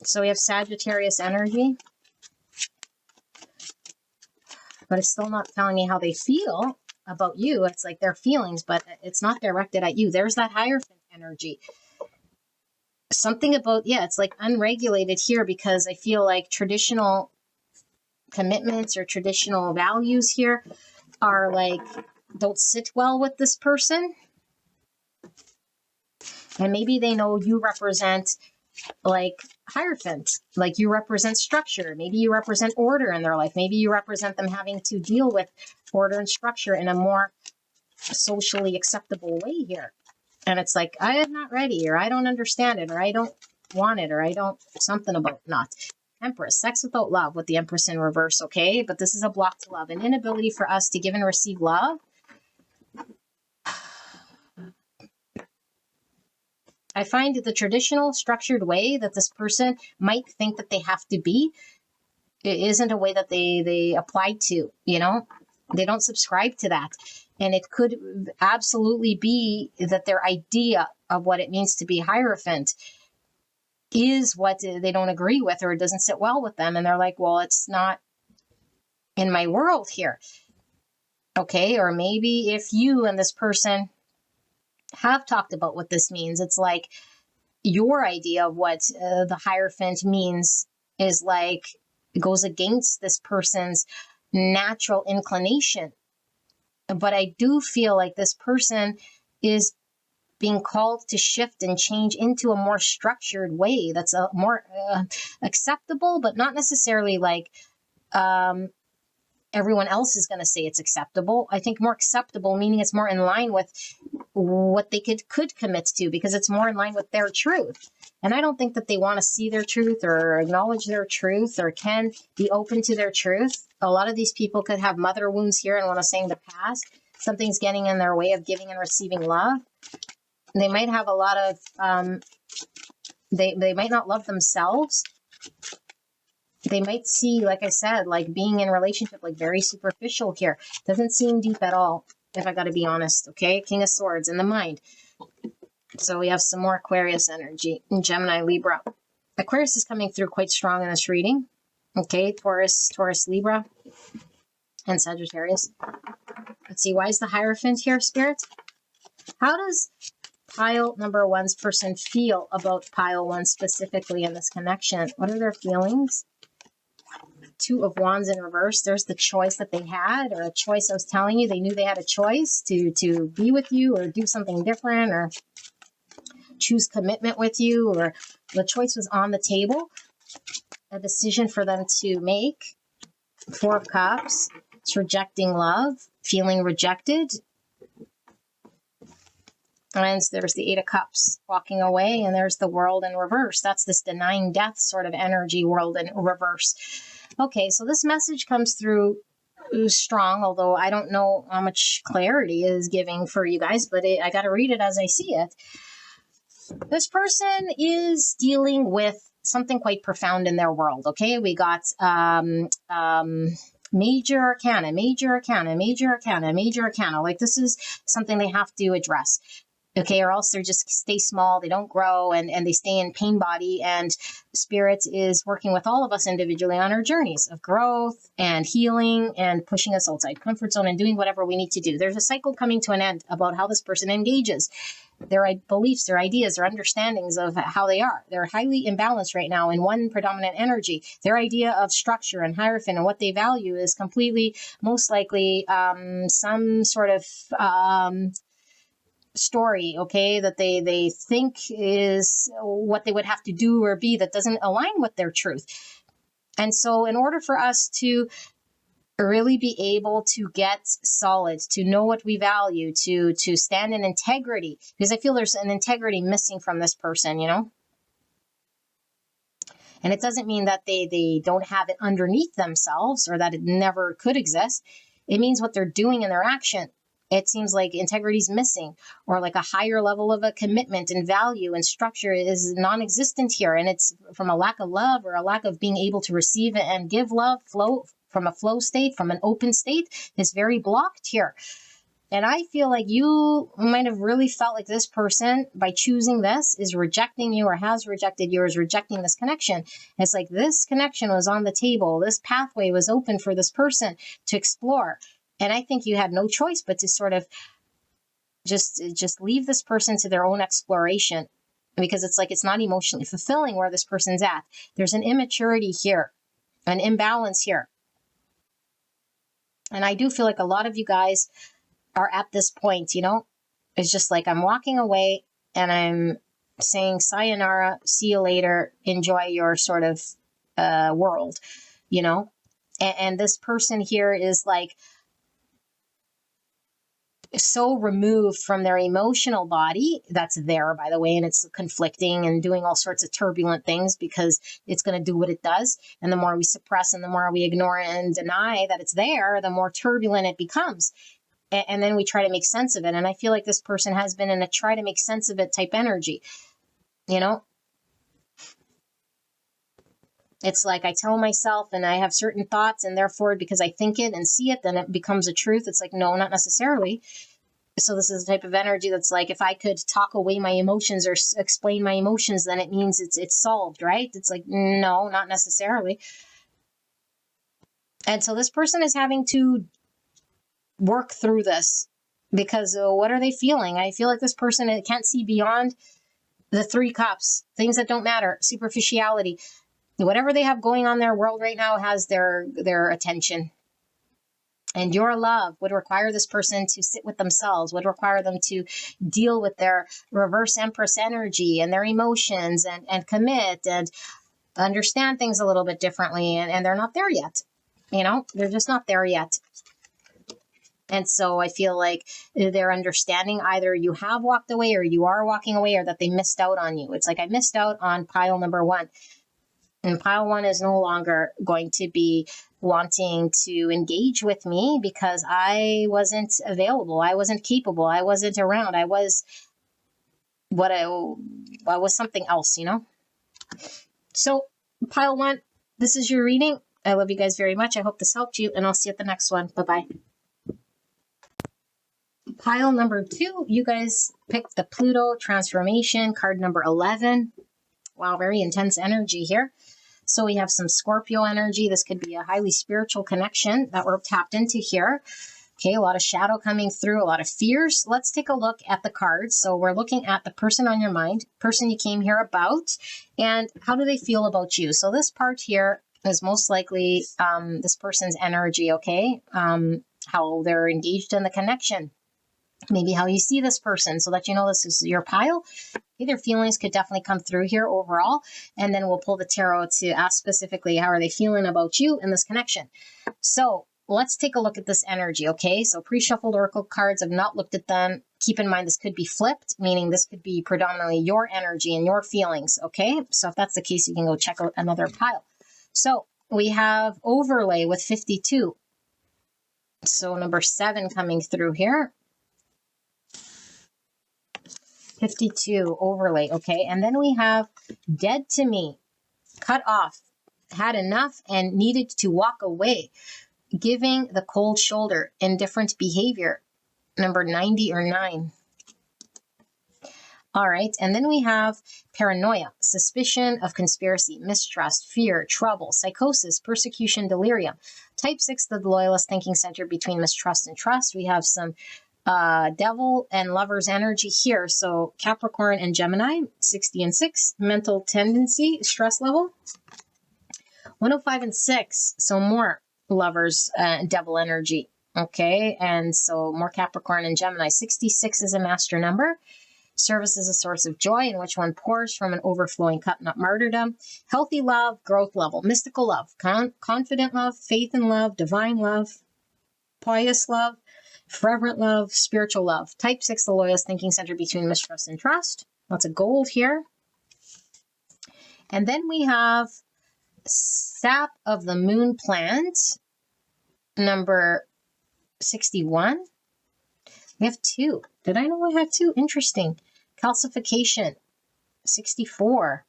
So we have Sagittarius energy. But it's still not telling me how they feel about you. It's like their feelings, but it's not directed at you. There's that Hierophant energy. Something about, it's like unregulated here, because I feel like traditional commitments or traditional values here are don't sit well with this person. And maybe they know you represent Hierophant, you represent structure. Maybe you represent order in their life. Maybe you represent them having to deal with order and structure in a more socially acceptable way here. And it's like, I am not ready, or I don't understand it, or I don't want it, or I don't, something about not. Empress, sex without love with the Empress in reverse, okay? But this is a block to love, an inability for us to give and receive love. I find that the traditional structured way that this person might think that they have to be, it isn't a way that they apply to, you know? They don't subscribe to that. And it could absolutely be that their idea of what it means to be Hierophant is what they don't agree with, or it doesn't sit well with them. And they're like, well, it's not in my world here. Okay. Or maybe if you and this person have talked about what this means, it's like your idea of what the Hierophant means is like, it goes against this person's natural inclination. But I do feel like this person is being called to shift and change into a more structured way that's a more acceptable, but not necessarily like everyone else is going to say it's acceptable. I think more acceptable, meaning it's more in line with what they could commit to, because it's more in line with their truth. And I don't think that they want to see their truth or acknowledge their truth or can be open to their truth. A lot of these people could have mother wounds here and want to say in the past. Something's getting in their way of giving and receiving love. They might have a lot of, they might not love themselves. They might see, like I said, like being in a relationship, like very superficial here. Doesn't seem deep at all, if I got to be honest, okay? King of Swords in the mind. So we have some more Aquarius energy in Gemini, Libra. Aquarius is coming through quite strong in this reading. Okay, Taurus, Libra, and Sagittarius. Let's see, why is the Hierophant here, Spirit? How does pile number one's person feel about pile one specifically in this connection? What are their feelings? Two of Wands in reverse. There's the choice that they had, or a choice I was telling you. They knew they had a choice to be with you or do something different or choose commitment with you, or the choice was on the table. A decision for them to make. Four of Cups. It's rejecting love, feeling rejected. And there's the Eight of Cups walking away, and there's the World in reverse. That's this denying death sort of energy, World in reverse. Okay, so this message comes through strong, although I don't know how much clarity it is giving for you guys, but I got to read it as I see it. This person is dealing with something quite profound in their world, okay? We got major arcana, major arcana, major arcana, major arcana. Like this is something they have to address. Okay, or else they just stay small, they don't grow, and they stay in pain body. And Spirit is working with all of us individually on our journeys of growth and healing and pushing us outside comfort zone and doing whatever we need to do. There's a cycle coming to an end about how this person engages. Their beliefs, their ideas, their understandings of how they are. They're highly imbalanced right now in one predominant energy. Their idea of structure and Hierophant and what they value is completely, most likely, some sort of story, okay, that they think is what they would have to do or be that doesn't align with their truth. And so in order for us to really be able to get solid, to know what we value, to stand in integrity, because I feel there's an integrity missing from this person, you know? And it doesn't mean that they don't have it underneath themselves or that it never could exist. It means what they're doing in their action. It seems like integrity is missing, or like a higher level of a commitment and value and structure is non-existent here. And it's from a lack of love or a lack of being able to receive and give love, flow from a flow state, from an open state, is very blocked here. And I feel like you might have really felt like this person, by choosing this, is rejecting you or has rejected you or is rejecting this connection. It's like this connection was on the table. This pathway was open for this person to explore. And I think you had no choice but to sort of just leave this person to their own exploration, because it's like it's not emotionally fulfilling where this person's at. There's an immaturity here, an imbalance here. And I do feel like a lot of you guys are at this point, you know, it's just like I'm walking away and I'm saying sayonara, see you later, enjoy your sort of world, you know. And this person here is like so removed from their emotional body that's there, by the way, and it's conflicting and doing all sorts of turbulent things because it's going to do what it does. And the more we suppress and the more we ignore and deny that it's there, the more turbulent it becomes. And then we try to make sense of it. And I feel like this person has been in a try to make sense of it type energy. You know, it's like I tell myself and I have certain thoughts, and therefore, because I think it and see it, then it becomes a truth. It's like, no, not necessarily. So this is the type of energy that's like, if I could talk away my emotions or explain my emotions, then it means it's solved, right? It's like, no, not necessarily. And so this person is having to work through this because what are they feeling? I feel like this person can't see beyond the 3 cups, things that don't matter, superficiality. Whatever they have going on in their world right now has their attention. And your love would require this person to sit with themselves, would require them to deal with their reverse Empress energy and their emotions and commit and understand things a little bit differently. And they're not there yet. You know, they're just not there yet. And so I feel like they're understanding either you have walked away or you are walking away, or that they missed out on you. It's like, I missed out on pile number 1. And pile 1 is no longer going to be wanting to engage with me because I wasn't available. I wasn't capable. I wasn't around. I was something else, you know? So pile 1, this is your reading. I love you guys very much. I hope this helped you, and I'll see you at the next one. Bye-bye. Pile number 2, you guys picked the Pluto transformation, card number 11. Wow, very intense energy here. So we have some Scorpio energy. This could be a highly spiritual connection that we're tapped into here. Okay, a lot of shadow coming through, a lot of fears. Let's take a look at the cards. So we're looking at the person on your mind, person you came here about, and how do they feel about you? So this part here is most likely this person's energy, okay? How they're engaged in the connection. Maybe how you see this person so that you know this is your pile. Their feelings could definitely come through here overall. And then we'll pull the tarot to ask specifically, how are they feeling about you in this connection? So let's take a look at this energy, okay? So pre-shuffled oracle cards, I've not looked at them. Keep in mind, this could be flipped, meaning this could be predominantly your energy and your feelings, okay? So if that's the case, you can go check out another pile. So we have overlay with 52. So number 7 coming through here. 52 overlay, okay? And then we have dead to me, cut off, had enough and needed to walk away, giving the cold shoulder, indifferent behavior, number 90 or 9. All right, and then we have paranoia, suspicion of conspiracy, mistrust, fear, trouble, psychosis, persecution, delirium. Type 6, the loyalist thinking center between mistrust and trust. We have some devil and lover's energy here. So Capricorn and Gemini, 60 and 6. Mental tendency, stress level, 105 and 6. So more lovers, devil energy. Okay. And so more Capricorn and Gemini. 66 is a master number. Service is a source of joy in which one pours from an overflowing cup, not martyrdom. Healthy love, growth level, mystical love, confident love, faith in love, divine love, pious love, fervent love, spiritual love. Type 6, the loyalist thinking center between mistrust and trust. Lots of gold here. And then we have sap of the moon plant, number 61. We have 2. Did I know I had 2? Interesting. Calcification, 64.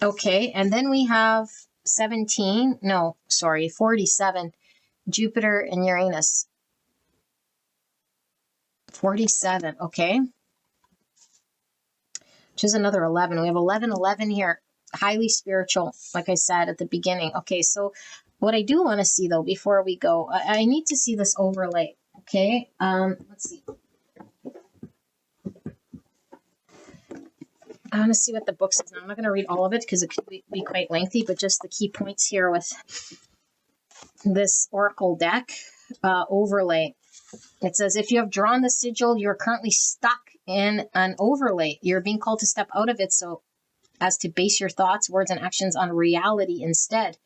Okay, and then we have 47. Jupiter and Uranus. 47, okay. Which is another 11. We have 11 here. Highly spiritual, like I said at the beginning. Okay, so what I do want to see, though, before we go, I need to see this overlay, okay? Let's see. I want to see what the book says. Now, I'm not going to read all of it because it could be quite lengthy, but just the key points here with this oracle deck overlay. It says, if you have drawn the sigil, you're currently stuck in an overlay. You're being called to step out of it so as to base your thoughts, words, and actions on reality instead.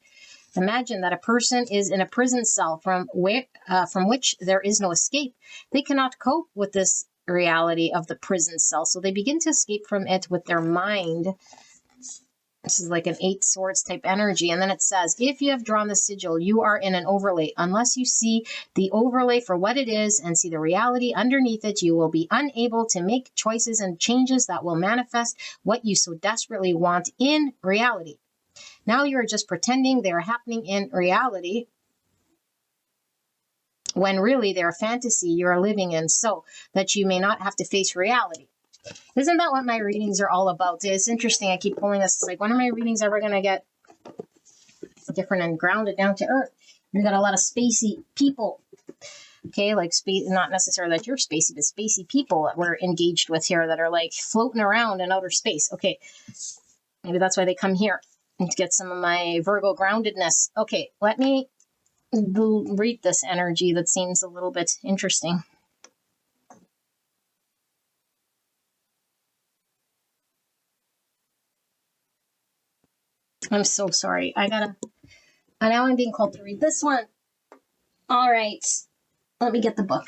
Imagine that a person is in a prison cell from which there is no escape. They cannot cope with this reality of the prison cell, so they begin to escape from it with their mind. This is like an 8 swords type energy. And then it says, if you have drawn the sigil, you are in an overlay. Unless you see the overlay for what it is and see the reality underneath it, you will be unable to make choices and changes that will manifest what you so desperately want in reality. Now you are just pretending they are happening in reality when really they're a fantasy you are living in, so that you may not have to face reality. Isn't that what my readings are all about? It's interesting. I keep pulling this. It's like, when are my readings ever going to get different and grounded down to earth? We've got a lot of spacey people. Okay, like space, not necessarily that you're spacey, but spacey people that we're engaged with here that are like floating around in outer space. Okay, maybe that's why they come here and to get some of my Virgo groundedness. Okay, let me read this energy that seems a little bit interesting. I'm so sorry. Now I'm being called to read this one. All right. Let me get the book.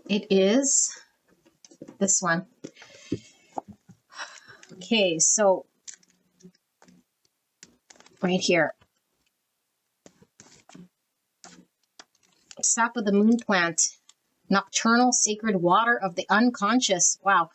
It is this one. Okay, so right here. Sap of the moon plant. Nocturnal sacred water of the unconscious. Wow.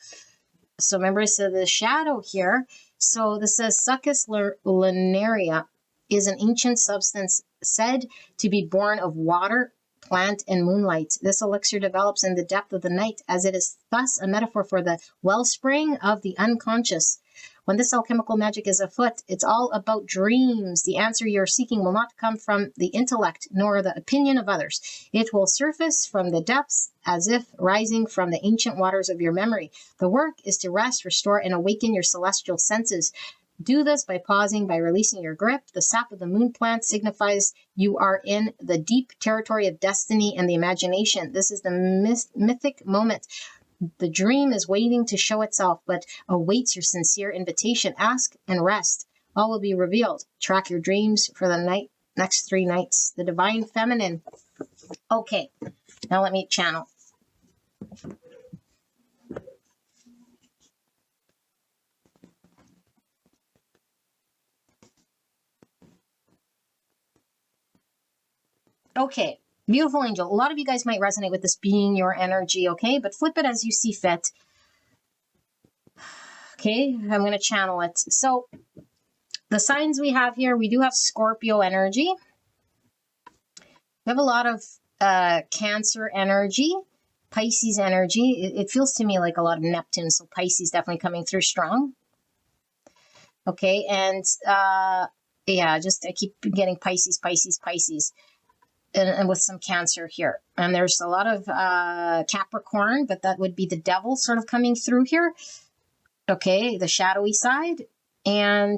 So remember, I said the shadow here. So this says Succus lunaria is an ancient substance said to be born of water, plant, and moonlight. This elixir develops in the depth of the night, as it is thus a metaphor for the wellspring of the unconscious. When this alchemical magic is afoot, it's all about dreams. The answer you're seeking will not come from the intellect nor the opinion of others. It will surface from the depths as if rising from the ancient waters of your memory. The work is to rest, restore, and awaken your celestial senses. Do this by pausing, by releasing your grip. The sap of the moon plant signifies you are in the deep territory of destiny and the imagination. This is the mythic moment. The dream is waiting to show itself, but awaits your sincere invitation. Ask and rest. All will be revealed. Track your dreams for the next 3 nights. The divine feminine. Okay, now let me channel. Okay, beautiful angel. A lot of you guys might resonate with this being your energy, okay? But flip it as you see fit. Okay, I'm going to channel it. So the signs we have here, we do have Scorpio energy. We have a lot of Cancer energy, Pisces energy. It feels to me like a lot of Neptune, so Pisces definitely coming through strong. Okay, and yeah, just I keep getting Pisces, Pisces, Pisces. And with some Cancer here. And there's a lot of Capricorn, but that would be the devil sort of coming through here. Okay, the shadowy side. And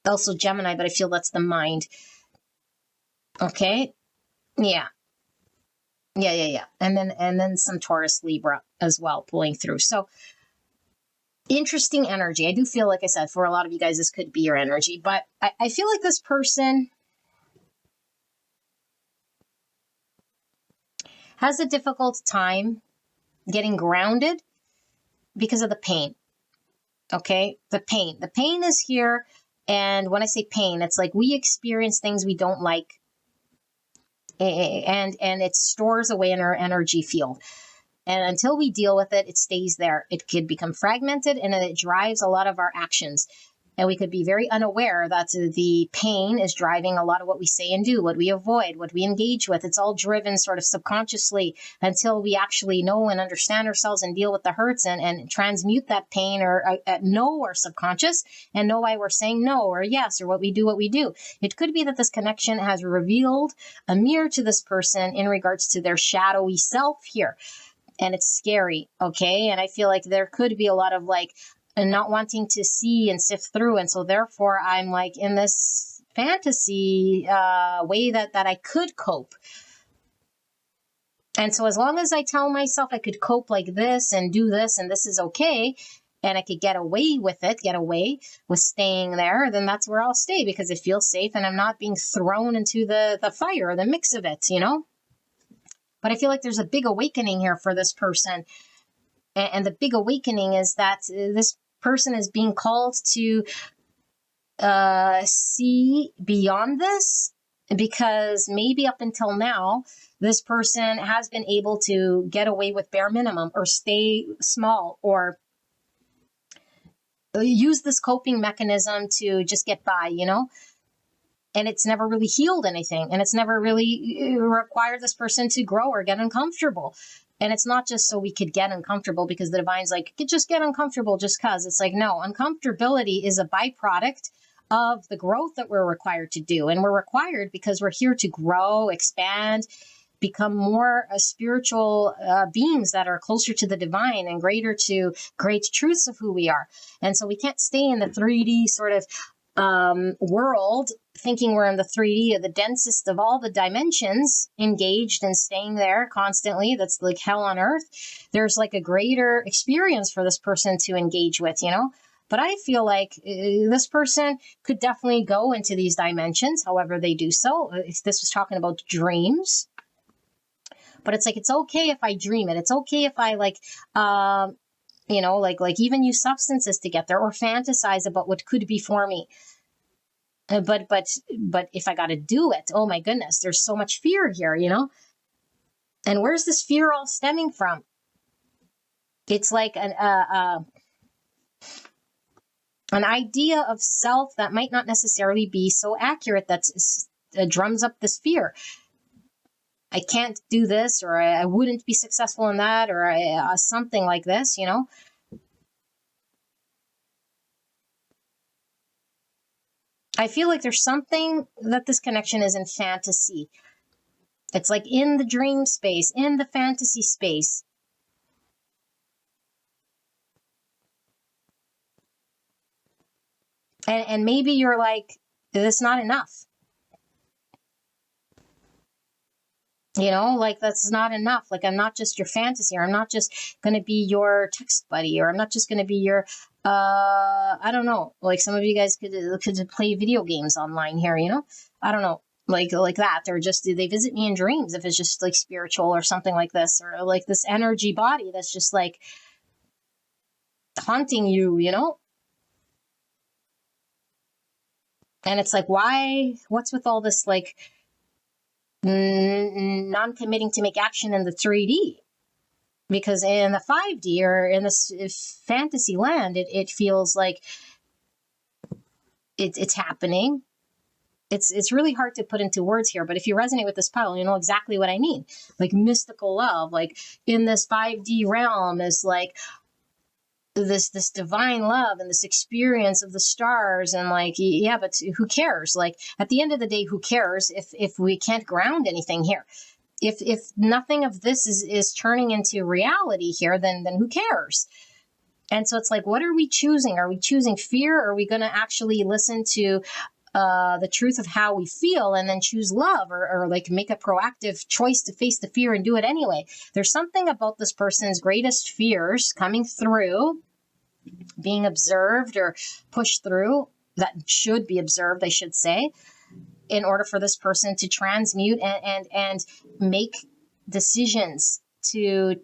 also Gemini, but I feel that's the mind. Okay, yeah. And then some Taurus, Libra as well pulling through. So interesting energy. I do feel, like I said, for a lot of you guys, this could be your energy. But I feel like this person has a difficult time getting grounded because of the pain. Okay, the pain. The pain is here. And when I say pain, it's like we experience things we don't like. And it stores away in our energy field. And until we deal with it, it stays there. It could become fragmented and it drives a lot of our actions. And we could be very unaware that the pain is driving a lot of what we say and do, what we avoid, what we engage with. It's all driven sort of subconsciously until we actually know and understand ourselves and deal with the hurts and transmute that pain or know our subconscious and know why we're saying no or yes or what we do. It could be that this connection has revealed a mirror to this person in regards to their shadowy self here. And it's scary, okay? And I feel like there could be a lot of like, and not wanting to see and sift through. And so therefore I'm like in this fantasy way that I could cope. And so as long as I tell myself I could cope like this and do this and this is okay, and I could get away with staying there, then that's where I'll stay because it feels safe and I'm not being thrown into the fire or the mix of it, you know? But I feel like there's a big awakening here for this person. And the big awakening is that this person is being called to see beyond this, because maybe up until now, this person has been able to get away with bare minimum or stay small or use this coping mechanism to just get by, and it's never really healed anything, and it's never really required this person to grow or get uncomfortable. And it's not just so we could get uncomfortable because the divine's like, just get uncomfortable just because. It's like, no, uncomfortability is a byproduct of the growth that we're required to do. And we're required because we're here to grow, expand, become more spiritual beings that are closer to the divine and greater to great truths of who we are. And so we can't stay in the 3D sort of world thinking we're in the 3D of the densest of all the dimensions, engaged and staying there constantly. That's like hell on earth. There's like a greater experience for this person to engage with, But I feel like this person could definitely go into these dimensions, however they do so. This was talking about dreams. But it's like, it's okay if I dream it. It's okay if I like even use substances to get there or fantasize about what could be for me. But if I got to do it, oh my goodness, there's so much fear here, And where's this fear all stemming from? It's like an idea of self that might not necessarily be so accurate, that drums up this fear. I can't do this, or I wouldn't be successful in that, or something like this, I feel like there's something that this connection is in fantasy. It's like in the dream space, in the fantasy space. And maybe you're like, that's not enough. That's not enough. Like, I'm not just your fantasy, or I'm not just going to be your text buddy, or I'm not just going to be your, I don't know. Like, some of you guys could play video games online here, I don't know. Like that, or just they visit me in dreams if it's just like spiritual or something like this, or like this energy body that's just like haunting you, And it's like, why? What's with all this like non-committing to make action in the 3D? Because in the 5D or in this fantasy land, it feels like it's happening. It's really hard to put into words here, but if you resonate with this pile, you know exactly what I mean. Like mystical love, like in this 5D realm is like this divine love and this experience of the stars, and like, yeah, but who cares? Like, at the end of the day, who cares if we can't ground anything here? If nothing of this is turning into reality here, then who cares? And so it's like, what are we choosing? Are we choosing fear? Or are we going to actually listen to the truth of how we feel and then choose love, or like make a proactive choice to face the fear and do it anyway? There's something about this person's greatest fears coming through, being observed or pushed through, that should be observed, I should say, in order for this person to transmute and make decisions to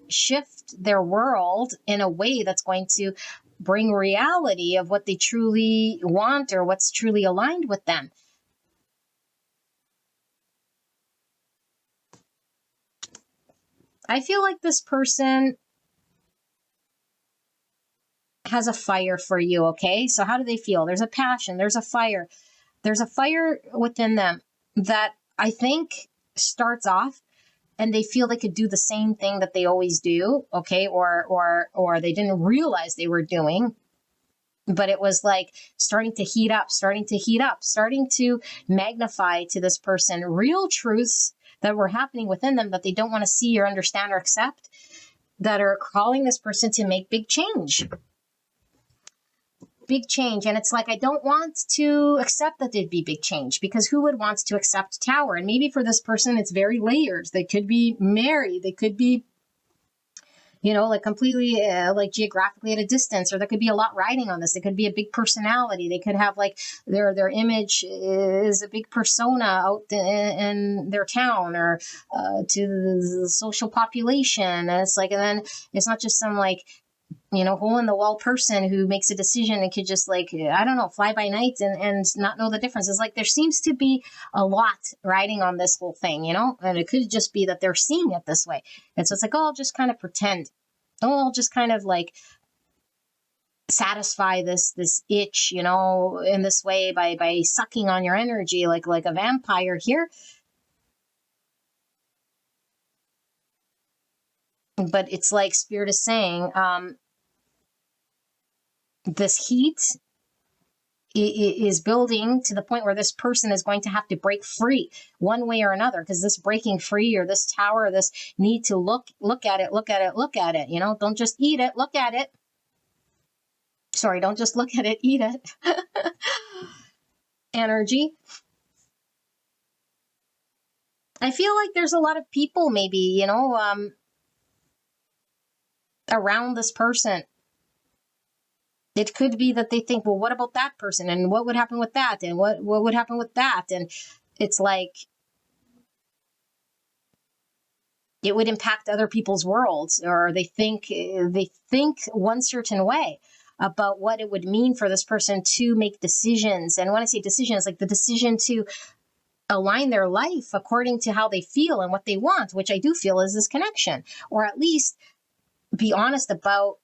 shift their world in a way that's going to bring reality of what they truly want or what's truly aligned with them. I feel like this person has a fire for you, okay? So how do they feel? There's a passion, there's a fire. There's a fire within them that I think starts off and they feel they could do the same thing that they always do, okay? Or they didn't realize they were doing, but it was like starting to heat up, starting to magnify to this person real truths that were happening within them that they don't want to see or understand or accept, that are calling this person to make big change. And it's like, I don't want to accept that there'd be big change, because who would want to accept tower? And maybe for this person, it's very layered. They could be married. They could be, like completely like geographically at a distance, or there could be a lot riding on this. It could be a big personality. They could have like their image is a big persona out in their town, or to the social population. And it's like, and then it's not just some like, hole in the wall person who makes a decision and could just like, I don't know, fly by night and not know the difference. It's like there seems to be a lot riding on this whole thing, and it could just be that they're seeing it this way. And so it's like, oh, I'll just kind of pretend. Oh, I'll just kind of like satisfy this itch, in this way by sucking on your energy like a vampire here. But it's like Spirit is saying, this heat is building to the point where this person is going to have to break free one way or another, because this breaking free, or this tower, or this need to look at it, don't just eat it, look at it. Sorry, don't just look at it, eat it. Energy. I feel like there's a lot of people maybe, around this person. It could be that they think, well, what about that person? And what would happen with that? And what would happen with that? And it's like, it would impact other people's worlds, or they think one certain way about what it would mean for this person to make decisions. And when I say decisions, like the decision to align their life according to how they feel and what they want, which I do feel is this connection, or at least be honest about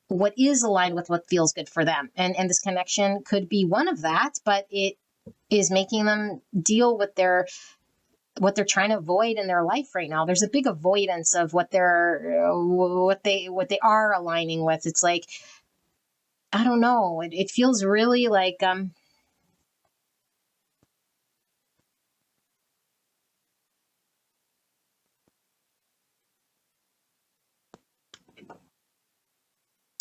what is aligned with what feels good for them. And this connection could be one of that, but it is making them deal with what they're trying to avoid in their life right now. There's a big avoidance of what they are aligning with. It's like, I don't know. It feels really like,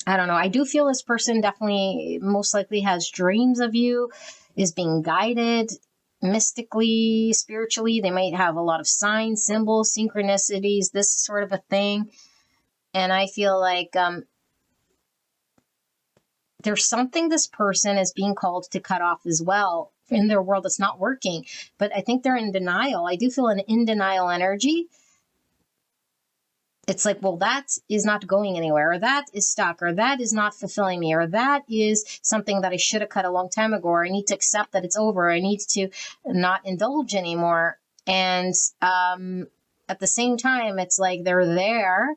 I don't know. I do feel this person definitely most likely has dreams of you, is being guided mystically, spiritually. They might have a lot of signs, symbols, synchronicities, this sort of a thing. And I feel like there's something this person is being called to cut off as well in their world that's not working. But I think they're in denial. I do feel an in denial energy. It's like, well, that is not going anywhere, or that is stuck, or that is not fulfilling me, or that is something that I should have cut a long time ago, or I need to accept that it's over. I need to not indulge anymore. And at the same time, it's like they're there.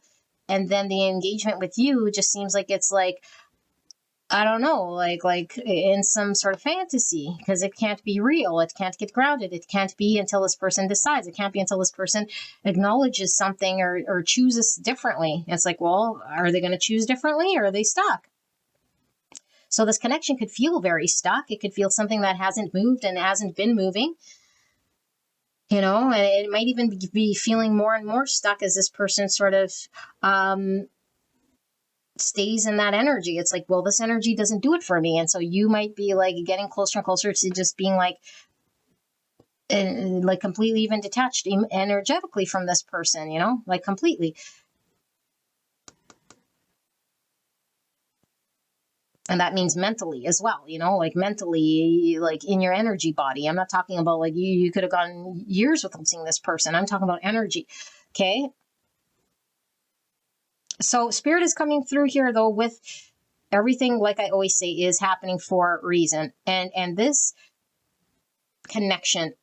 And then the engagement with you just seems like it's like, I don't know, like in some sort of fantasy, because it can't be real. It can't get grounded. It can't be until this person decides. It can't be until this person acknowledges something or chooses differently. It's like, well, are they going to choose differently, or are they stuck? So this connection could feel very stuck. It could feel something that hasn't moved and hasn't been moving. And it might even be feeling more and more stuck as this person sort of stays in that energy. It's like, well, this energy doesn't do it for me. And so you might be like getting closer and closer to just being like completely even detached energetically from this person, like completely. And that means mentally as well, like mentally, like in your energy body. I'm not talking about like you could have gone years without seeing this person. I'm talking about energy. Okay. So Spirit is coming through here though with everything, like I always say, is happening for a reason. And this connection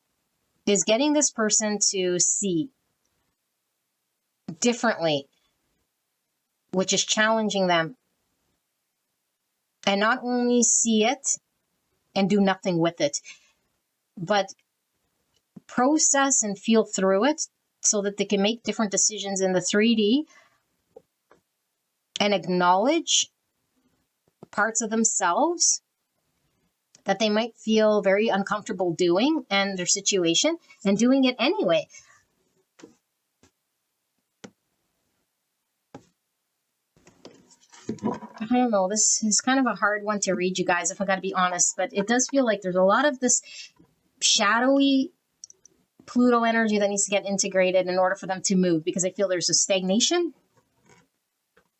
is getting this person to see differently, which is challenging them. And not only see it and do nothing with it, but process and feel through it so that they can make different decisions in the 3D and acknowledge parts of themselves that they might feel very uncomfortable doing and their situation, and doing it anyway. I don't know. This is kind of a hard one to read, you guys, if I got to be honest, but it does feel like there's a lot of this shadowy Pluto energy that needs to get integrated in order for them to move, because I feel there's a stagnation.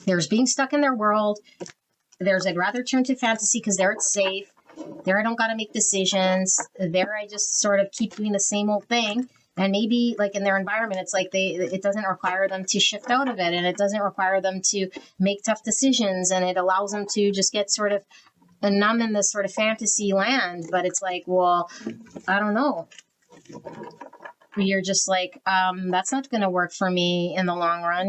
There's being stuck in their world. There's I'd rather turn to fantasy because there it's safe. There I don't got to make decisions. There I just sort of keep doing the same old thing. And maybe like in their environment, it's like it doesn't require them to shift out of it, and it doesn't require them to make tough decisions, and it allows them to just get sort of numb in this sort of fantasy land. But it's like, well, I don't know. You're just like, that's not going to work for me in the long run.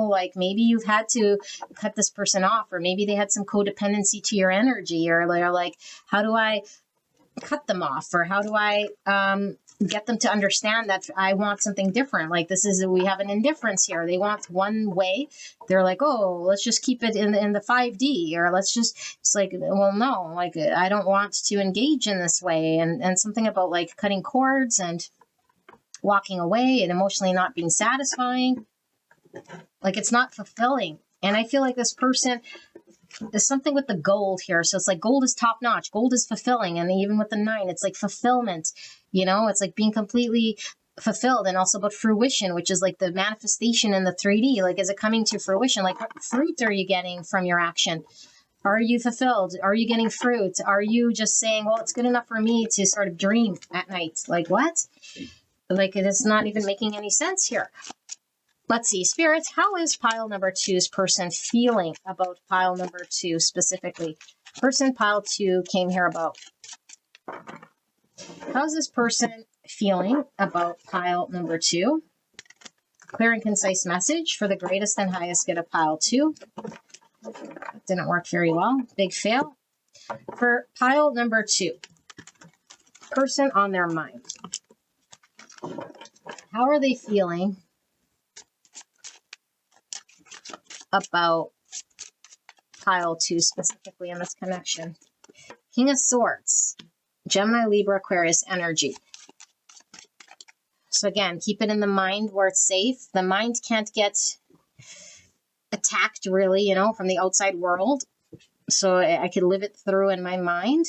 Like maybe you've had to cut this person off, or maybe they had some codependency to your energy, or they're like, how do I cut them off? Or how do I get them to understand that I want something different? Like we have an indifference here. They want one way. They're like, oh, let's just keep it in the 5D, or it's like, well, no, like I don't want to engage in this way. And something about like cutting cords and walking away and emotionally not being satisfying. Like it's not fulfilling. And I feel like this person, there's something with the gold here. So it's like gold is top notch. Gold is fulfilling. And even with the 9, it's like fulfillment, it's like being completely fulfilled. And also about fruition, which is like the manifestation in the 3D. Like, is it coming to fruition? Like what fruit are you getting from your action? Are you fulfilled? Are you getting fruit? Are you just saying, well, it's good enough for me to sort of dream at night? Like what? Like it is not even making any sense here. Let's see, spirits, how is pile number 2's person feeling about pile number 2 specifically? Person pile 2 came here about. How's this person feeling about pile number 2? Clear and concise message for the greatest and highest good of pile 2. Didn't work very well. Big fail. For pile number 2, person on their mind. How are they feeling about pile 2 specifically in this connection? King of Swords, Gemini, Libra, Aquarius energy. So again, keep it in the mind where it's safe. The mind can't get attacked really, from the outside world. So I could live it through in my mind.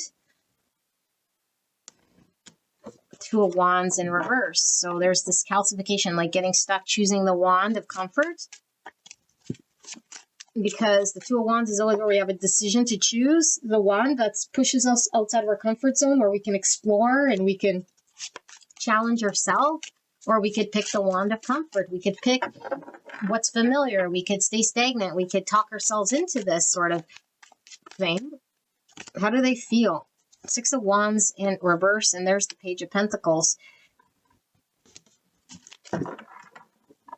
2 of Wands in reverse. So there's this calcification, like getting stuck choosing the wand of comfort. Because the 2 of Wands is always where we have a decision to choose the wand that pushes us outside of our comfort zone, where we can explore and we can challenge ourselves, or we could pick the wand of comfort. We could pick what's familiar. We could stay stagnant. We could talk ourselves into this sort of thing. How do they feel? 6 of Wands in reverse, and there's the Page of Pentacles.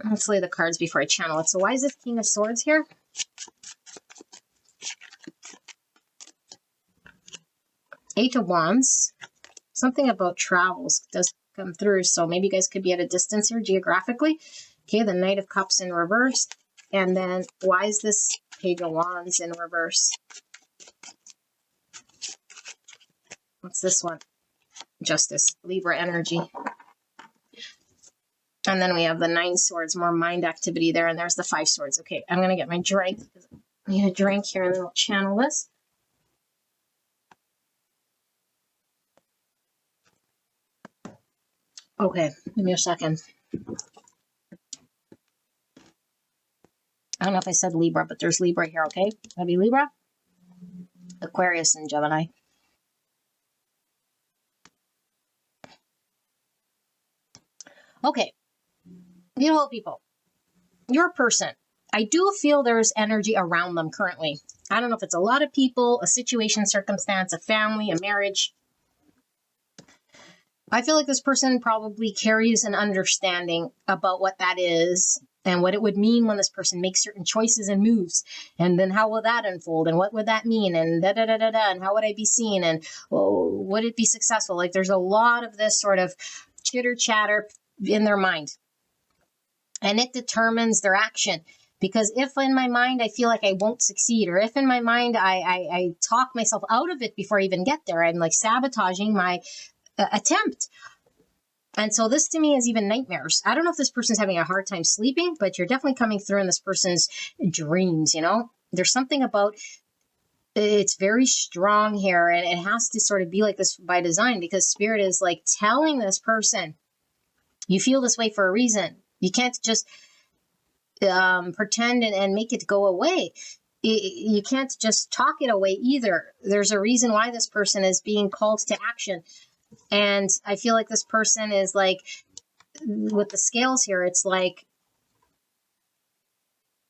Let's lay the cards before I channel it. So why is this King of Swords here? Eight of Wands. Something about travels does come through, so maybe you guys could be at a distance here geographically. Okay, the Knight of Cups in reverse. And then why is this Page of Wands in reverse? What's this one? Justice, Libra energy. And then we have the 9 swords, more mind activity there. And there's the 5 swords. Okay, I'm going to get my drink. I need a drink here and then we'll channel this. Okay, give me a second. I don't know if I said Libra, but there's Libra here, okay? That'd be Libra, Aquarius, and Gemini. Okay, beautiful people. Your person, I do feel there's energy around them currently. I don't know if it's a lot of people, a situation, circumstance, a family, a marriage. I feel like this person probably carries an understanding about what that is and what it would mean when this person makes certain choices and moves. And then how will that unfold? And what would that mean? And da-da-da-da-da. And how would I be seen? And would it be successful? Like there's a lot of this sort of chitter chatter in their mind. And it determines their action. Because if in my mind I feel like I won't succeed, or if in my mind I talk myself out of it before I even get there, I'm like sabotaging my attempt. And so this to me is even nightmares. I don't know if this person's having a hard time sleeping, but you're definitely coming through in this person's dreams, There's something about it's very strong here, and it has to sort of be like this by design, because Spirit is like telling this person, you feel this way for a reason. You can't just pretend and make it go away. You can't just talk it away either. There's a reason why this person is being called to action. And I feel like this person is like, with the scales here, it's like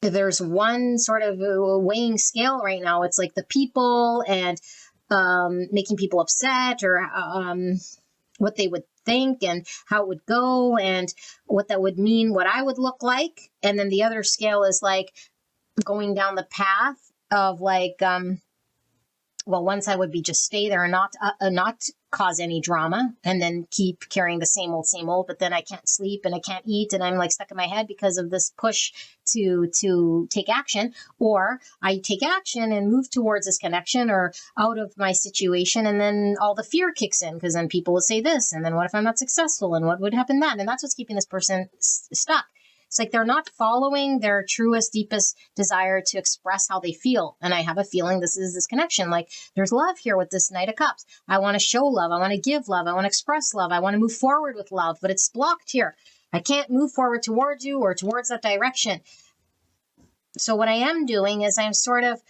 there's one sort of weighing scale right now. It's like the people and making people upset, or what they would think and how it would go and what that would mean, what I would look like. And then the other scale is like going down the path of like, well, one side would be just stay there and not cause any drama, and then keep carrying the same old, but then I can't sleep and I can't eat and I'm like stuck in my head because of this push to take action. Or I take action and move towards this connection or out of my situation, and then all the fear kicks in, because then people will say this, and then what if I'm not successful, and what would happen then? And that's what's keeping this person stuck. It's like they're not following their truest, deepest desire to express how they feel. And I have a feeling this is this connection. Like there's love here with this Knight of Cups. I want to show love. I want to give love. I want to express love. I want to move forward with love, but it's blocked here. I can't move forward towards you or towards that direction. So what I am doing is I'm sort of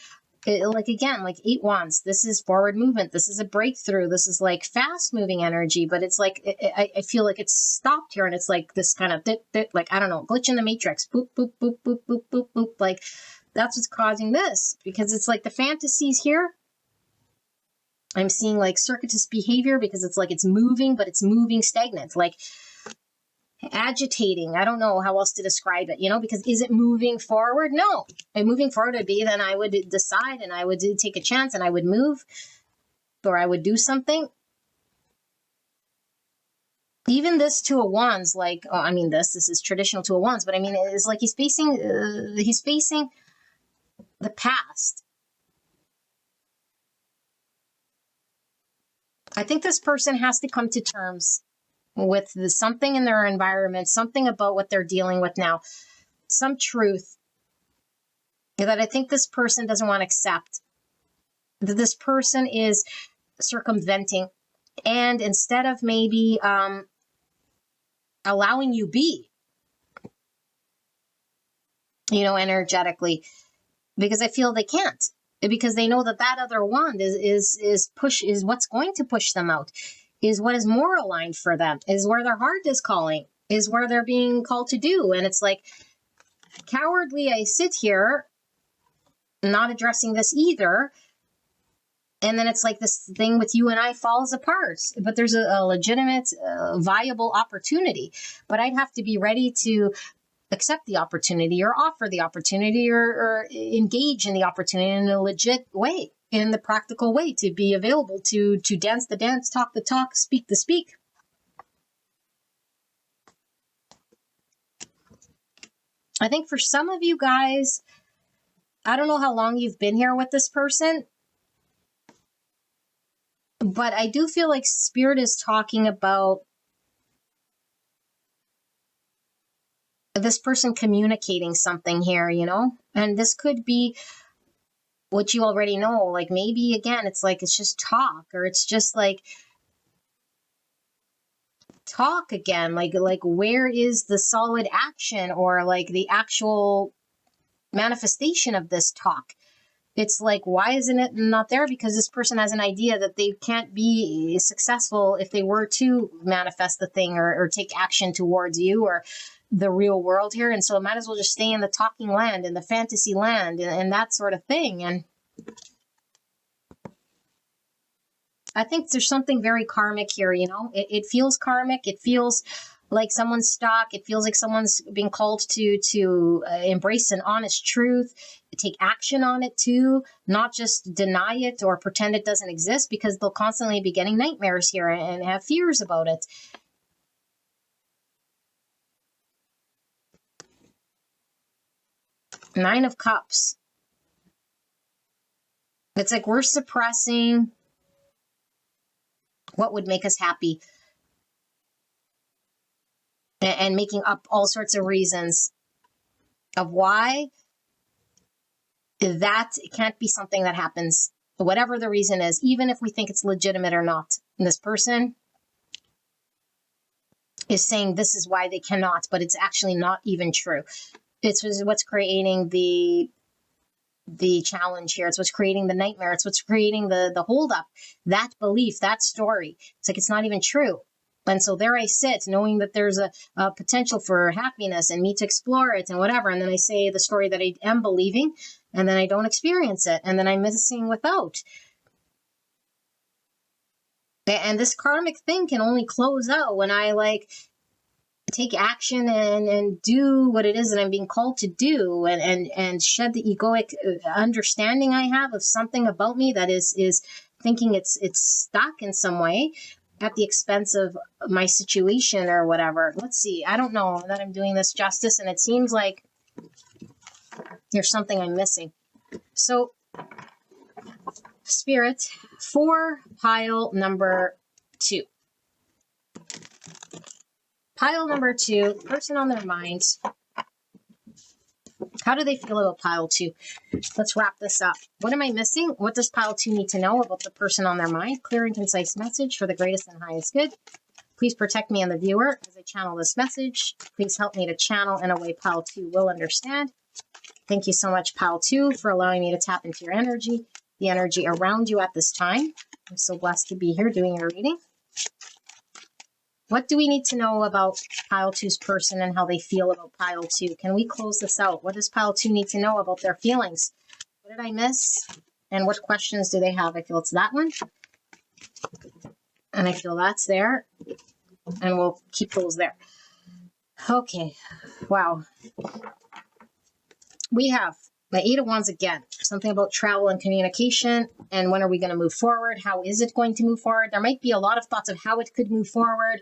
like, again, like 8 wands. This is forward movement. This is a breakthrough. This is like fast moving energy, but it's like, I feel like it's stopped here. And it's like this kind of, like, I don't know, glitch in the matrix, boop, boop, boop, boop, boop, boop, boop. Like that's what's causing this, because it's like the fantasies here. I'm seeing like circuitous behavior, because it's like, it's moving, but it's moving stagnant, like agitating. I don't know how else to describe it, because is it moving forward? No. If moving forward would be, then I would decide and I would take a chance and I would move, or I would do something. Even this Two of Wands, like, oh, I mean, this is traditional Two of Wands, but I mean, it's like he's facing the past. I think this person has to come to terms with something in their environment, something about what they're dealing with now, some truth that I think this person doesn't want to accept, that this person is circumventing. And instead of maybe allowing you be, energetically, because I feel they can't, because they know that other wand is what's going to push them out, is what is more aligned for them, is where their heart is calling, is where they're being called to do. And it's like, cowardly I sit here not addressing this either. And then it's like this thing with you and I falls apart, but there's a legitimate, viable opportunity. But I'd have to be ready to accept the opportunity, or offer the opportunity, or engage in the opportunity in a legit way, in the practical way, to be available to dance the dance, talk the talk, speak the speak. I think for some of you guys, I don't know how long you've been here with this person, but I do feel like Spirit is talking about this person communicating something here, and this could be what you already know. Like maybe, again, it's like, it's just talk, or it's just like talk again, like where is the solid action, or like the actual manifestation of this talk? It's like, why isn't it not there? Because this person has an idea that they can't be successful if they were to manifest the thing, or take action towards you or the real world here. And so it might as well just stay in the talking land, in the fantasy land, and that sort of thing. And I think there's something very karmic here, it feels karmic. It feels like someone's stuck. It feels like someone's being called to embrace an honest truth, take action on it too, not just deny it or pretend it doesn't exist, because they'll constantly be getting nightmares here and have fears about it. Nine of Cups. It's like we're suppressing what would make us happy, and making up all sorts of reasons of why that can't be something that happens, whatever the reason is, even if we think it's legitimate or not. And this person is saying this is why they cannot, but it's actually not even true. It's what's creating the challenge here. It's what's creating the nightmare. It's what's creating the holdup. That belief, that story. It's like it's not even true. And so there I sit, knowing that there's a potential for happiness and me to explore it and whatever. And then I say the story that I am believing, and then I don't experience it. And then I'm missing without. And this karmic thing can only close out when I take action and do what it is that I'm being called to do, and shed the egoic understanding I have of something about me that is thinking it's stuck in some way at the expense of my situation or whatever. Let's see. I don't know that I'm doing this justice, and it seems like there's something I'm missing. So, Spirit, for pile number 2. Pile number 2, person on their mind. How do they feel about pile 2? Let's wrap this up. What am I missing? What does pile 2 need to know about the person on their mind? Clear and concise message for the greatest and highest good. Please protect me and the viewer as I channel this message. Please help me to channel in a way pile 2 will understand. Thank you so much, pile 2, for allowing me to tap into your energy, the energy around you at this time. I'm so blessed to be here doing your reading. What do we need to know about pile 2's person and how they feel about pile 2? Can we close this out? What does pile 2 need to know about their feelings? What did I miss? And what questions do they have? I feel it's that one. And I feel that's there. And we'll keep those there. Okay. Wow. We have the 8 of Wands again. Something about travel and communication. And when are we going to move forward? How is it going to move forward? There might be a lot of thoughts of how it could move forward.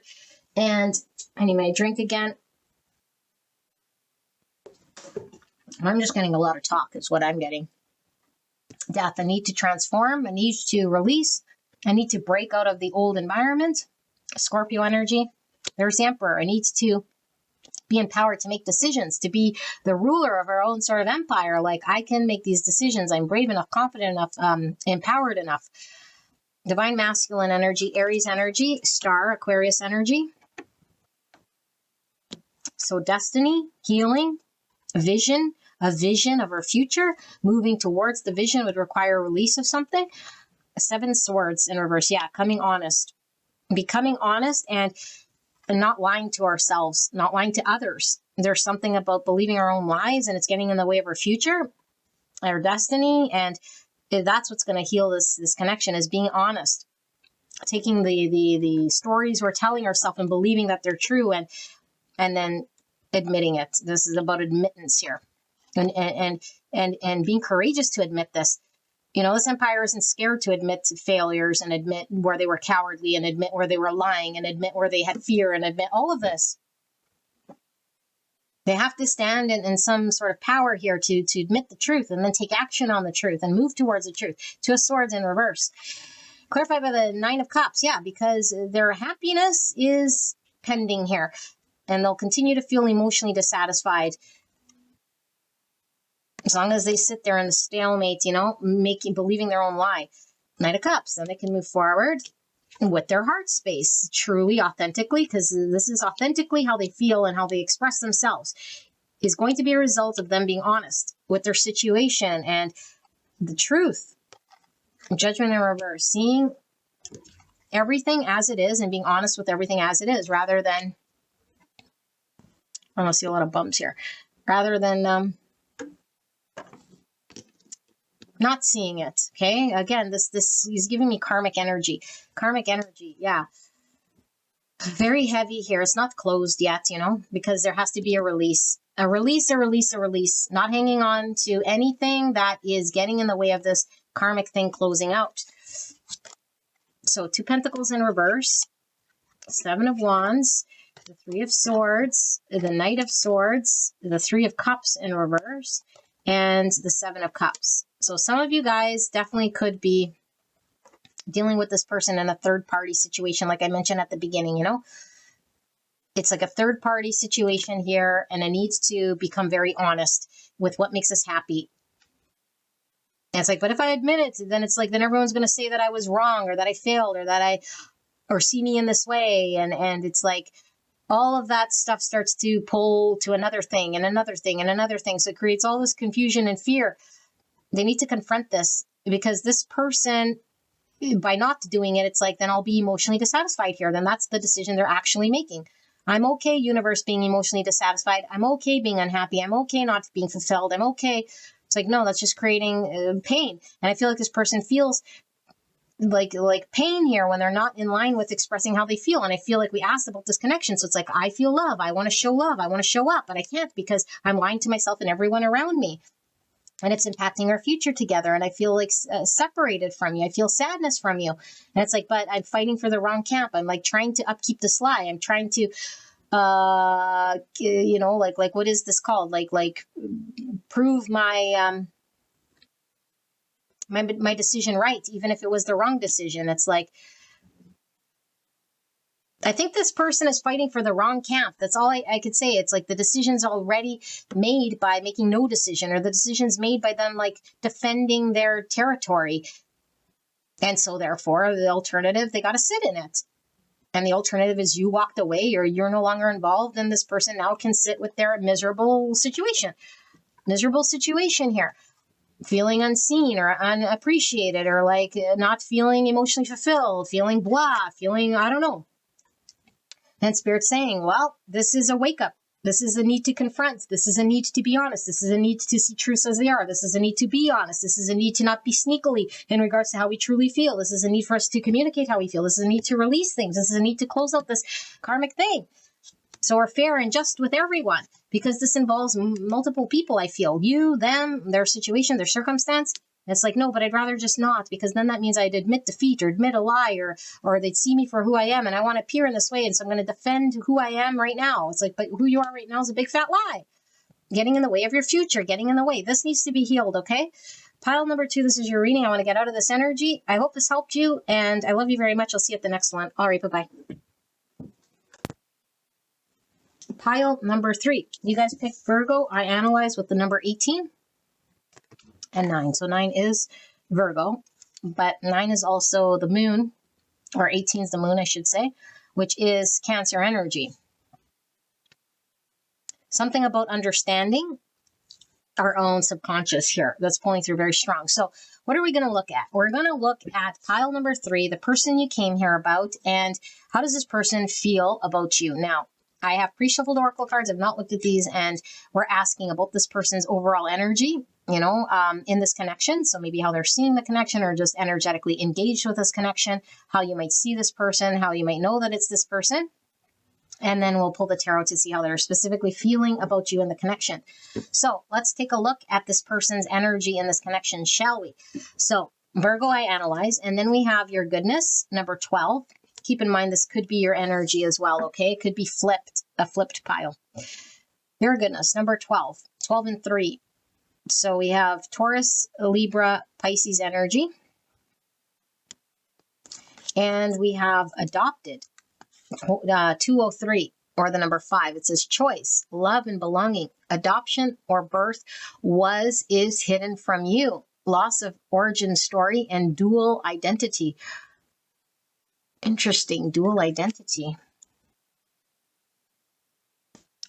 And I need my drink again. I'm just getting a lot of talk is what I'm getting. Death, a need to transform, a need to release, a need to break out of the old environment. Scorpio energy. There's the Emperor, a need to be empowered to make decisions, to be the ruler of our own sort of empire. Like, I can make these decisions. I'm brave enough, confident enough, empowered enough. Divine masculine energy, Aries energy, Star, Aquarius energy. So destiny, healing, vision, a vision of our future. Moving towards the vision would require a release of something. 7 swords in reverse. Yeah, coming honest. Becoming honest and not lying to ourselves, not lying to others. There's something about believing our own lies, and it's getting in the way of our future, our destiny, and that's what's going to heal this connection, is being honest. Taking the stories we're telling ourselves and believing that they're true, and then admitting it. This is about admittance here, and being courageous to admit this. You know, this empire isn't scared to admit failures and admit where they were cowardly and admit where they were lying and admit where they had fear and admit all of this. They have to stand in some sort of power here to admit the truth and then take action on the truth and move towards the truth. 2 of Swords in reverse. Clarified by the 9 of Cups. Yeah, because their happiness is pending here. And they'll continue to feel emotionally dissatisfied as long as they sit there in the stalemate, you know, believing their own lie. 9 of Cups, then they can move forward with their heart space, truly, authentically, because this is authentically how they feel and how they express themselves, is going to be a result of them being honest with their situation and the truth. Judgment in reverse, seeing everything as it is and being honest with everything as it is, rather than, I don't see a lot of bumps here, rather than not seeing it. Okay. Again, this he's giving me karmic energy. Karmic energy. Yeah. Very heavy here. It's not closed yet, you know, because there has to be a release. A release, a release, a release. Not hanging on to anything that is getting in the way of this karmic thing closing out. So 2 Pentacles in reverse. 7 of Wands. The 3 of Swords. The Knight of Swords. The 3 of Cups in reverse. And the 7 of Cups. So some of you guys definitely could be dealing with this person in a third-party situation, like I mentioned at the beginning, you know? It's like a third-party situation here, and it needs to become very honest with what makes us happy. And it's like, but if I admit it, then it's like, then everyone's going to say that I was wrong, or that I failed, or that or see me in this way. And it's like, all of that stuff starts to pull to another thing and another thing and another thing. So it creates all this confusion and fear. They need to confront this, because this person, by not doing it, it's like, then I'll be emotionally dissatisfied here. Then that's the decision they're actually making. I'm okay, universe, being emotionally dissatisfied. I'm okay being unhappy. I'm okay not being fulfilled. I'm okay. It's like, no, that's just creating pain. And I feel like this person feels like pain here when they're not in line with expressing how they feel. And I feel like we asked about this connection. So it's like, I feel love. I want to show love. I want to show up, but I can't because I'm lying to myself and everyone around me. And it's impacting our future together. And I feel like separated from you. I feel sadness from you. And it's like, but I'm fighting for the wrong camp. I'm like trying to upkeep the lie. I'm trying to, like what is this called? Like prove my, my decision right, even if it was the wrong decision. It's like, I think this person is fighting for the wrong camp. That's all I could say. It's like the decision's already made by making no decision, or the decision's made by them like defending their territory. And so therefore the alternative, they got to sit in it. And the alternative is you walked away, or you're no longer involved, and this person now can sit with their miserable situation here. Feeling unseen or unappreciated, or like not feeling emotionally fulfilled, feeling blah, feeling, I don't know. And Spirit's saying, well, this is a wake up. This is a need to confront. This is a need to be honest. This is a need to see truths as they are. This is a need to be honest. This is a need to not be sneakily in regards to how we truly feel. This is a need for us to communicate how we feel. This is a need to release things. This is a need to close out this karmic thing. So we're fair and just with everyone, because this involves multiple people. I feel you, them, their situation, their circumstance. And it's like, no, but I'd rather just not, because then that means I'd admit defeat or admit a lie, or they'd see me for who I am, and I want to appear in this way. And so I'm going to defend who I am right now. It's like, but who you are right now is a big fat lie. Getting in the way of your future, getting in the way. This needs to be healed, okay? Pile number 2, this is your reading. I want to get out of this energy. I hope this helped you, and I love you very much. I'll see you at the next one. All right, bye-bye. Pile number 3. You guys picked Virgo. I analyze with the number 18 and 9. So 9 is Virgo, but 9 is also the moon, or 18 is the moon, I should say, which is Cancer energy. Something about understanding our own subconscious here that's pulling through very strong. So what are we going to look at? We're going to look at pile number 3, the person you came here about, and how does this person feel about you? Now, I have pre-shuffled oracle cards. I've not looked at these, and we're asking about this person's overall energy, in this connection. So maybe how they're seeing the connection, or just energetically engaged with this connection, how you might see this person, how you might know that it's this person. And then we'll pull the tarot to see how they're specifically feeling about you in the connection. So let's take a look at this person's energy in this connection, shall we? So Virgo, I analyze, and then we have your goodness, number 12. Keep in mind, this could be your energy as well, okay? It could be a flipped pile. Your goodness, number 12, 12 and 3. So we have Taurus, Libra, Pisces energy. And we have adopted, 203, or the number 5. It says choice, love and belonging, adoption or birth is hidden from you, loss of origin story, and dual identity. Interesting, dual identity.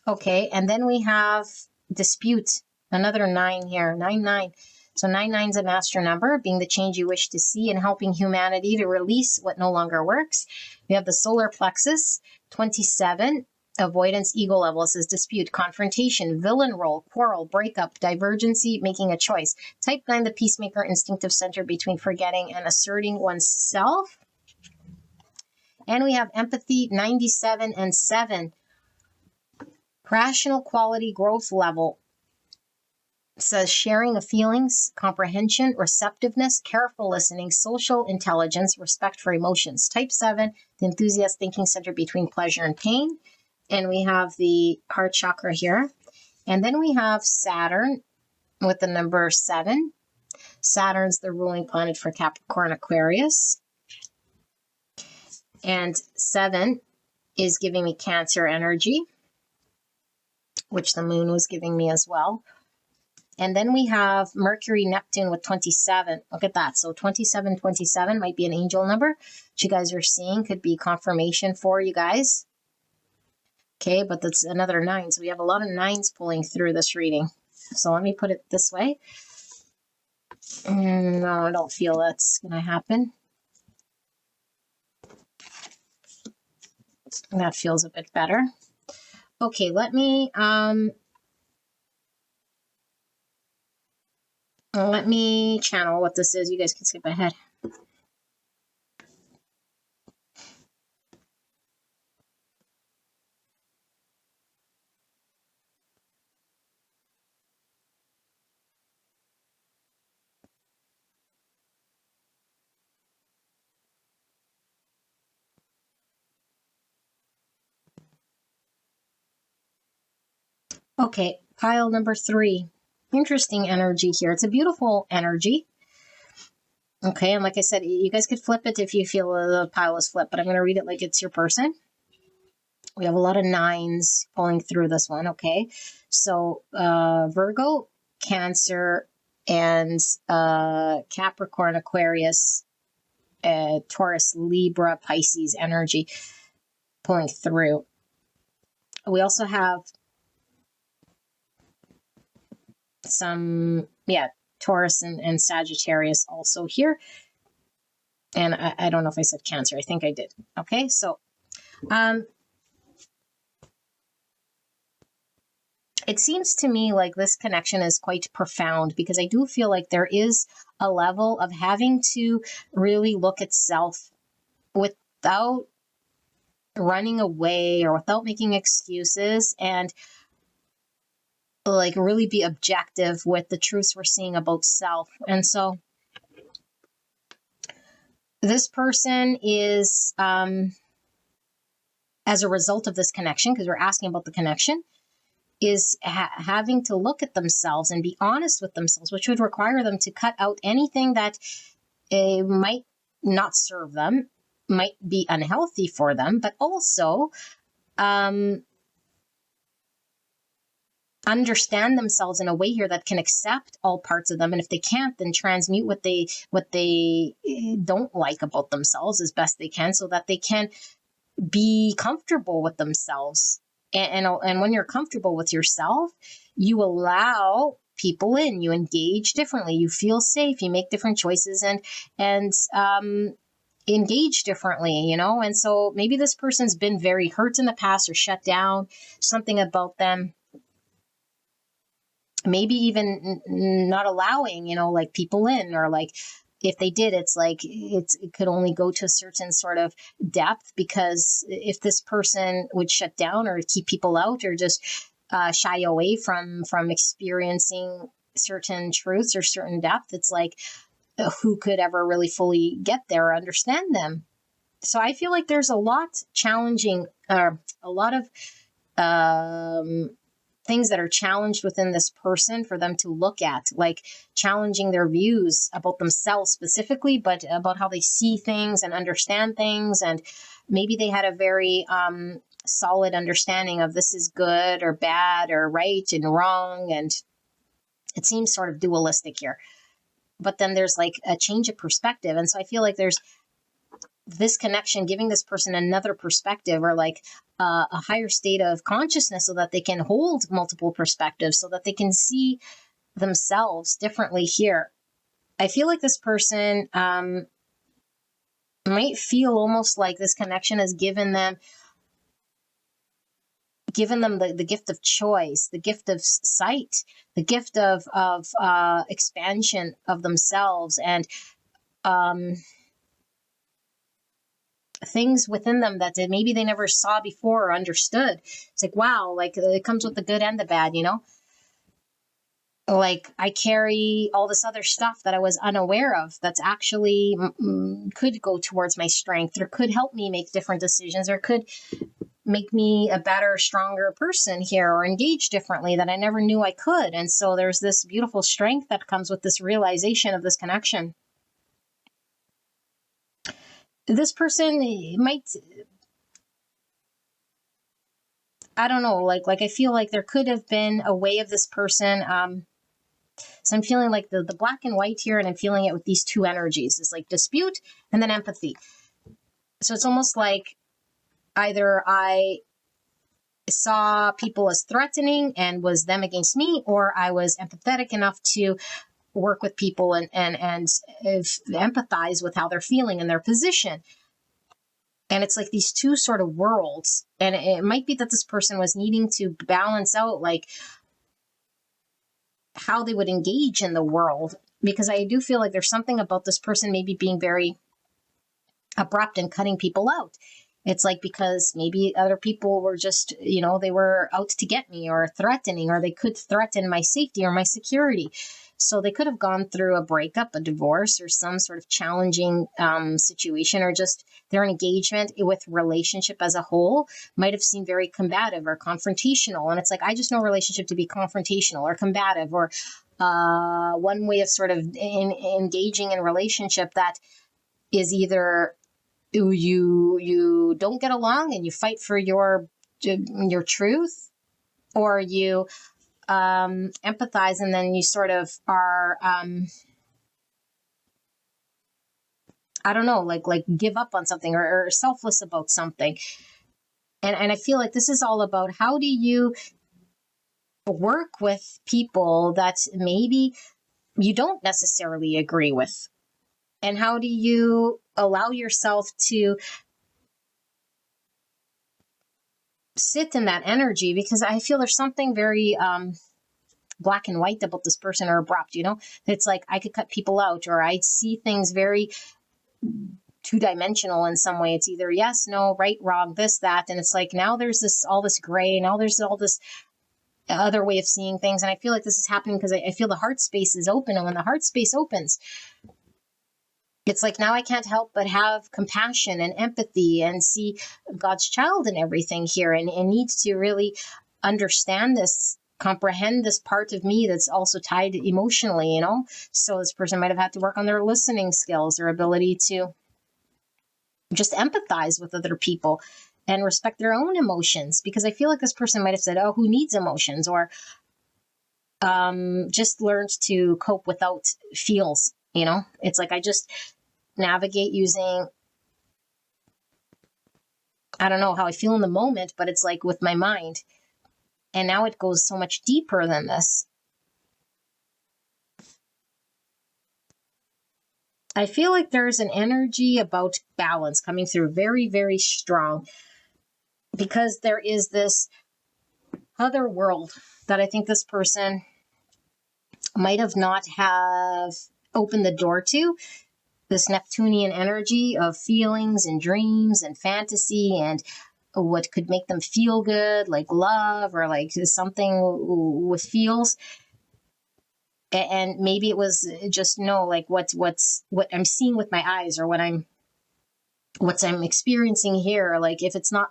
Okay, and then we have dispute, another 9 here, 9. So 9 is a master number, being the change you wish to see and helping humanity to release what no longer works. We have the solar plexus, 27, avoidance, ego level. It says dispute, confrontation, villain role, quarrel, breakup, divergency, making a choice. Type 9, the peacemaker, instinctive center between forgetting and asserting oneself. And we have empathy, 97 and 7. Rational quality growth level. It says sharing of feelings, comprehension, receptiveness, careful listening, social intelligence, respect for emotions. Type 7, the enthusiast thinking center between pleasure and pain. And we have the heart chakra here. And then we have Saturn with the number 7. Saturn's the ruling planet for Capricorn, Aquarius. And 7 is giving me Cancer energy, which the moon was giving me as well. And then we have Mercury, Neptune with 27. Look at that. So 27 might be an angel number that you guys are seeing. Could be confirmation for you guys. Okay, but that's another 9. So we have a lot of 9s pulling through this reading. So let me put it this way. No, I don't feel that's going to happen. That feels a bit better. Okay, let me channel what this is. You guys can skip ahead. Okay, pile number 3. Interesting energy here. It's a beautiful energy. Okay, and like I said, you guys could flip it if you feel the pile is flipped, but I'm going to read it like it's your person. We have a lot of 9s pulling through this one, okay? So Virgo, Cancer, and Capricorn, Aquarius, Taurus, Libra, Pisces energy pulling through. We also have some, Taurus and Sagittarius also here. And I don't know if I said Cancer. I think I did. Okay, so it seems to me like this connection is quite profound, because I do feel like there is a level of having to really look at self without running away or without making excuses, and like really be objective with the truths we're seeing about self. And so this person is, as a result of this connection, because we're asking about the connection, is having to look at themselves and be honest with themselves, which would require them to cut out anything that might not serve them, might be unhealthy for them, but also understand themselves in a way here that can accept all parts of them. And if they can't, then transmute what they don't like about themselves as best they can, so that they can be comfortable with themselves. And when you're comfortable with yourself, you allow people in, you engage differently, you feel safe, you make different choices, and engage differently, and so maybe this person's been very hurt in the past or shut down, something about them, maybe even not allowing, like people in, or like if they did, it's like it could only go to a certain sort of depth, because if this person would shut down or keep people out, or just shy away from experiencing certain truths or certain depth, it's like who could ever really fully get there or understand them? So I feel like there's a lot challenging, a lot of things that are challenged within this person for them to look at, like challenging their views about themselves specifically, but about how they see things and understand things. And maybe they had a very solid understanding of this is good or bad or right and wrong. And it seems sort of dualistic here. But then there's like a change of perspective. And so I feel like there's this connection giving this person another perspective, or like a higher state of consciousness, so that they can hold multiple perspectives, so that they can see themselves differently here. I feel like this person might feel almost like this connection has given them the gift of choice, the gift of sight, the gift of expansion of themselves, and things within them that maybe they never saw before or understood. It's like, wow, like it comes with the good and the bad, like I carry all this other stuff that I was unaware of, that's actually could go towards my strength, or could help me make different decisions, or could make me a better, stronger person here, or engage differently that I never knew I could. And so there's this beautiful strength that comes with this realization of this connection. This person might, I don't know, like I feel like there could have been a way of this person. So I'm feeling like the black and white here, and I'm feeling it with these two energies. It's like dispute and then empathy. So it's almost like either I saw people as threatening and was them against me, or I was empathetic enough to work with people and empathize with how they're feeling and their position. And it's like these two sort of worlds. And it might be that this person was needing to balance out like how they would engage in the world, because I do feel like there's something about this person maybe being very abrupt and cutting people out. It's like because maybe other people were just, they were out to get me or threatening, or they could threaten my safety or my security. So they could have gone through a breakup, a divorce, or some sort of challenging situation, or just their engagement with relationship as a whole might have seemed very combative or confrontational. And it's like, I just know relationship to be confrontational or combative, or one way of sort of engaging in relationship that is either you don't get along and you fight for your truth, or you empathize and then you sort of are I don't know, like give up on something, or selfless about something. And I feel like this is all about how do you work with people that maybe you don't necessarily agree with, and how do you allow yourself to sit in that energy, because I feel there's something very black and white about this person, or abrupt, it's like I could cut people out, or I see things very two-dimensional in some way. It's either yes, no, right, wrong, this, that, and it's like now there's all this gray, now there's all this other way of seeing things. And I feel like this is happening because I feel the heart space is open, and when the heart space opens, it's like now I can't help but have compassion and empathy and see God's child in everything here, and need to really understand this, comprehend this part of me that's also tied emotionally, So this person might have had to work on their listening skills, their ability to just empathize with other people and respect their own emotions, because I feel like this person might have said, oh, who needs emotions, or just learned to cope without feels, It's like I just navigate using, I don't know how I feel in the moment, but it's like with my mind. And now it goes so much deeper than this. I feel like there's an energy about balance coming through very, very strong, because there is this other world that I think this person might have not have opened the door to, this Neptunian energy of feelings and dreams and fantasy and what could make them feel good, like love, or like something with feels. And maybe it was just like what I'm seeing with my eyes, or what I'm experiencing here. Like if it's not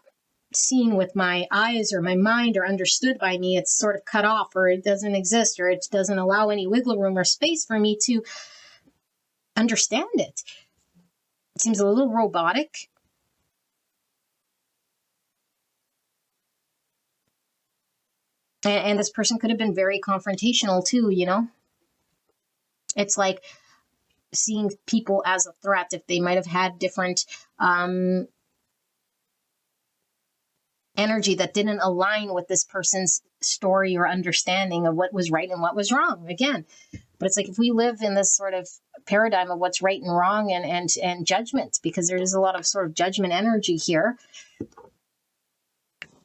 seen with my eyes or my mind or understood by me, it's sort of cut off, or it doesn't exist, or it doesn't allow any wiggle room or space for me to understand it. It seems a little robotic. And this person could have been very confrontational too, It's like seeing people as a threat if they might have had different energy that didn't align with this person's story or understanding of what was right and what was wrong. Again, but it's like if we live in this sort of paradigm of what's right and wrong and judgment, because there is a lot of sort of judgment energy here.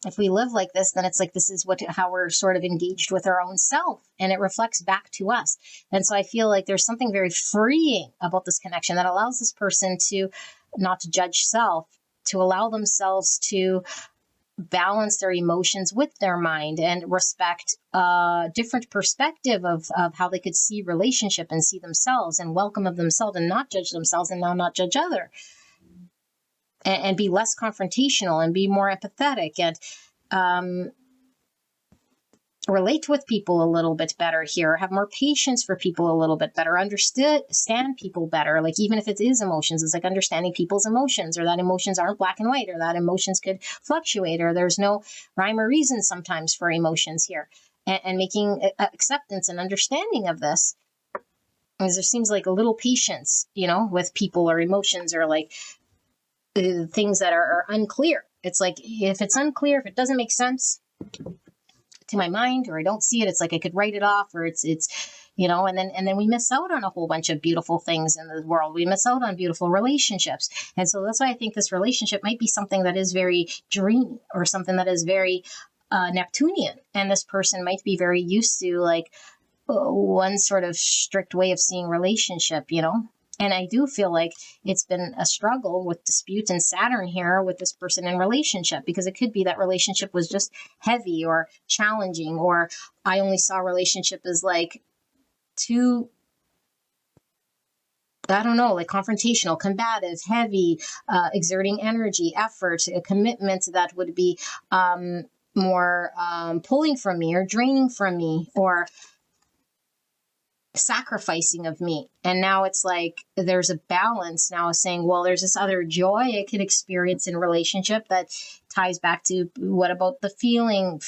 If we live like this, then it's like this is how we're sort of engaged with our own self, and it reflects back to us. And so I feel like there's something very freeing about this connection that allows this person to not to judge self, to allow themselves to balance their emotions with their mind and respect a different perspective of how they could see relationship and see themselves and welcome of themselves, and not judge themselves and now not judge other, and be less confrontational and be more empathetic, and relate with people a little bit better here, have more patience for people a little bit better, understand people better. Like even if it is emotions, it's like understanding people's emotions, or that emotions aren't black and white, or that emotions could fluctuate, or there's no rhyme or reason sometimes for emotions here, and making acceptance and understanding of this. Because there seems like a little patience, with people or emotions, or like things that are unclear. It's like if it's unclear, if it doesn't make sense, to my mind, or I don't see it. It's like I could write it off, or it's and then we miss out on a whole bunch of beautiful things in the world. We miss out on beautiful relationships. And so that's why I think this relationship might be something that is very dreamy, or something that is very Neptunian. And this person might be very used to like one sort of strict way of seeing relationship. And I do feel like it's been a struggle with disputes and Saturn here with this person in relationship, because it could be that relationship was just heavy or challenging, or I only saw relationship as like too, I don't know, like confrontational, combative, heavy, exerting energy, effort, a commitment that would be more pulling from me or draining from me, or sacrificing of me. And now it's like there's a balance now of saying, well, there's this other joy I could experience in relationship that ties back to what about the feeling